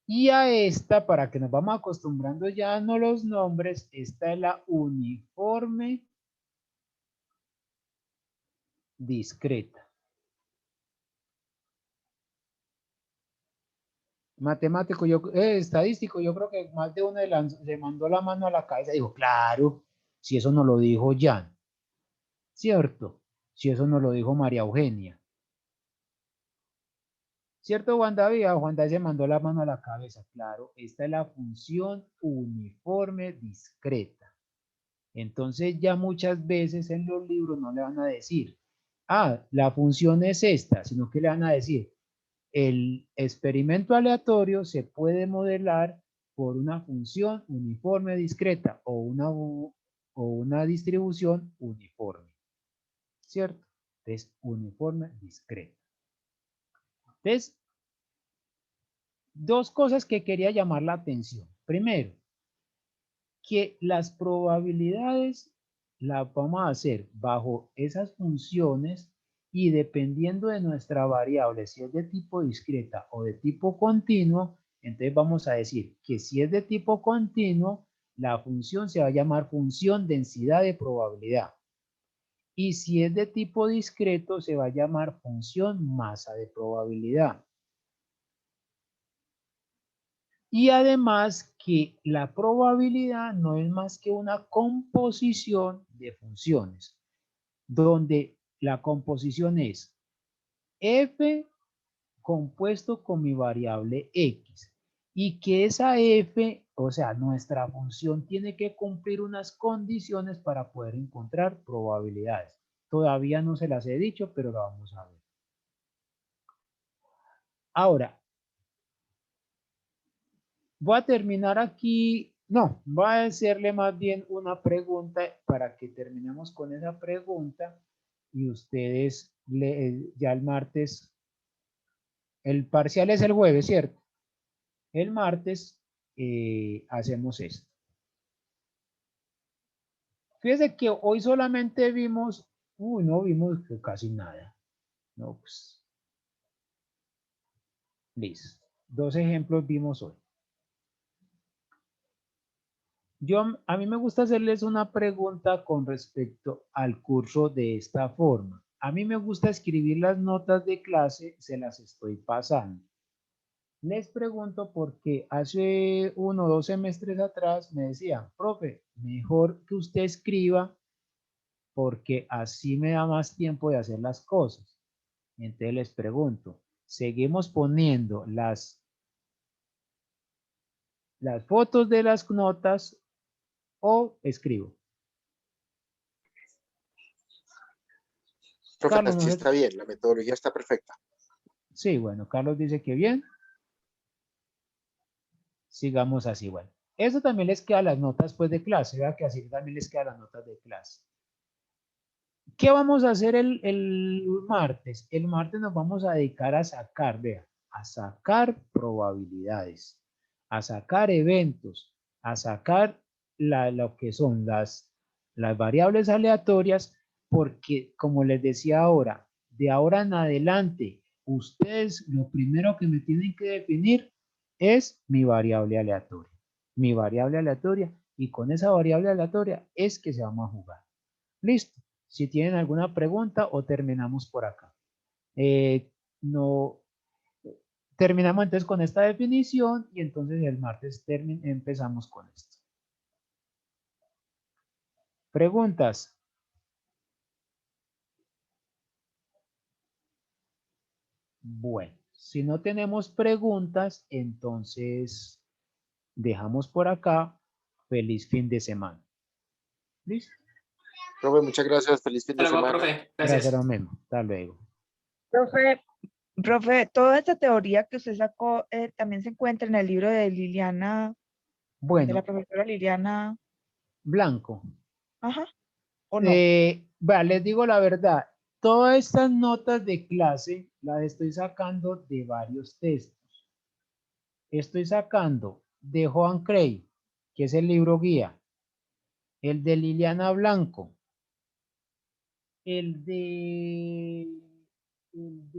S1: Y a esta, para que nos vamos acostumbrando ya no los nombres, esta es la uniforme discreta. Matemático, estadístico, yo creo que más de uno le mandó la mano a la cabeza y dijo, claro, si eso no lo dijo Jan, ¿cierto? Si eso no lo dijo María Eugenia. ¿Cierto, Juan David? Juan David se mandó la mano a la cabeza, claro, esta es la función uniforme discreta. Entonces ya muchas veces en los libros no le van a decir, la función es esta, sino que le van a decir, el experimento aleatorio se puede modelar por una función uniforme discreta o una distribución uniforme, ¿cierto? Entonces, uniforme discreta. Entonces, dos cosas que quería llamar la atención. Primero, que las probabilidades la vamos a hacer bajo esas funciones y dependiendo de nuestra variable, si es de tipo discreta o de tipo continuo, entonces vamos a decir que si es de tipo continuo, la función se va a llamar función densidad de probabilidad. Y si es de tipo discreto, se va a llamar función masa de probabilidad. Y además que la probabilidad no es más que una composición de funciones, donde la composición es f compuesto con mi variable x y que esa f, o sea, nuestra función tiene que cumplir unas condiciones para poder encontrar probabilidades. Todavía no se las he dicho, pero la vamos a ver. Ahora, voy a terminar aquí. No, voy a hacerle más bien una pregunta para que terminemos con esa pregunta y ustedes ya el martes, el parcial es el jueves, ¿cierto? El martes hacemos esto. Fíjense que hoy solamente vimos, no vimos casi nada. No, pues, listo. 2 ejemplos vimos hoy. A mí me gusta hacerles una pregunta con respecto al curso de esta forma. A mí me gusta escribir las notas de clase, se las estoy pasando. Les pregunto porque hace 1 o 2 semestres atrás me decían, profe, mejor que usted escriba porque así me da más tiempo de hacer las cosas. Entonces les pregunto, ¿seguimos poniendo las fotos de las notas o escribo?
S5: Profe,
S1: Carlos, no
S5: así
S1: sé.
S5: está bien, la metodología está perfecta.
S1: Sí, bueno, Carlos dice que bien. Sigamos así, bueno. Eso también les queda las notas pues de clase, ¿verdad? Que así también les quedan las notas de clase. ¿Qué vamos a hacer el martes? El martes nos vamos a dedicar a sacar, vea, a sacar probabilidades, a sacar eventos, a sacar lo que son las variables aleatorias, porque como les decía ahora, de ahora en adelante, ustedes lo primero que me tienen que definir es mi variable aleatoria. Mi variable aleatoria, y con esa variable aleatoria es que se vamos a jugar. Listo. Si tienen alguna pregunta o terminamos por acá. No, terminamos entonces con esta definición y entonces el martes empezamos con esto. Preguntas. Bueno, si no tenemos preguntas, entonces dejamos por acá. Feliz fin de semana. ¿Listo?
S5: Profe, muchas gracias. Feliz fin
S4: Hasta
S5: de
S4: luego,
S5: semana.
S4: profe.
S1: Gracias,
S4: Gracias.
S1: lo mismo. Hasta luego.
S3: Profe, toda esta teoría que usted sacó también se encuentra en el libro de Liliana, de la
S1: Bueno,
S3: profesora Liliana,
S1: Blanco.
S3: ajá, o no.
S1: Les digo la verdad, todas estas notas de clase las estoy sacando de varios textos. Estoy sacando de Joan Cray, que es el libro guía, el de Liliana Blanco, el de, el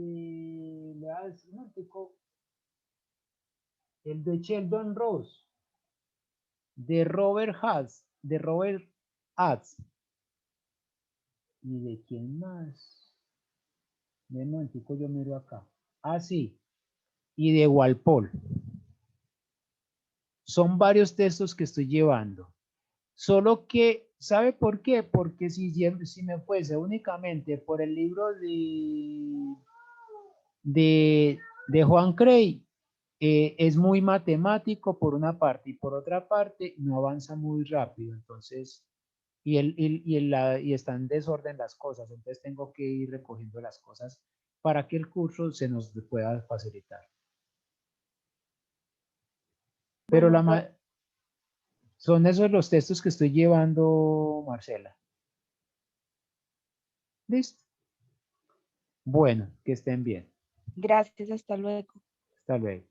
S1: de Sheldon Ross, de Robert Hatch, ¿y de quién más? De momentico yo miro acá. Ah, sí, y de Walpole. Son varios textos que estoy llevando. Solo que, ¿sabe por qué? Porque si me fuese únicamente por el libro de Juan Cray, es muy matemático por una parte y por otra parte no avanza muy rápido. Entonces, y está en desorden las cosas. Entonces tengo que ir recogiendo las cosas para que el curso se nos pueda facilitar. Pero
S3: Bueno,
S1: son esos los textos que estoy llevando, Marcela. ¿Listo? Bueno, que estén bien.
S3: gracias, hasta luego.
S1: Hasta luego.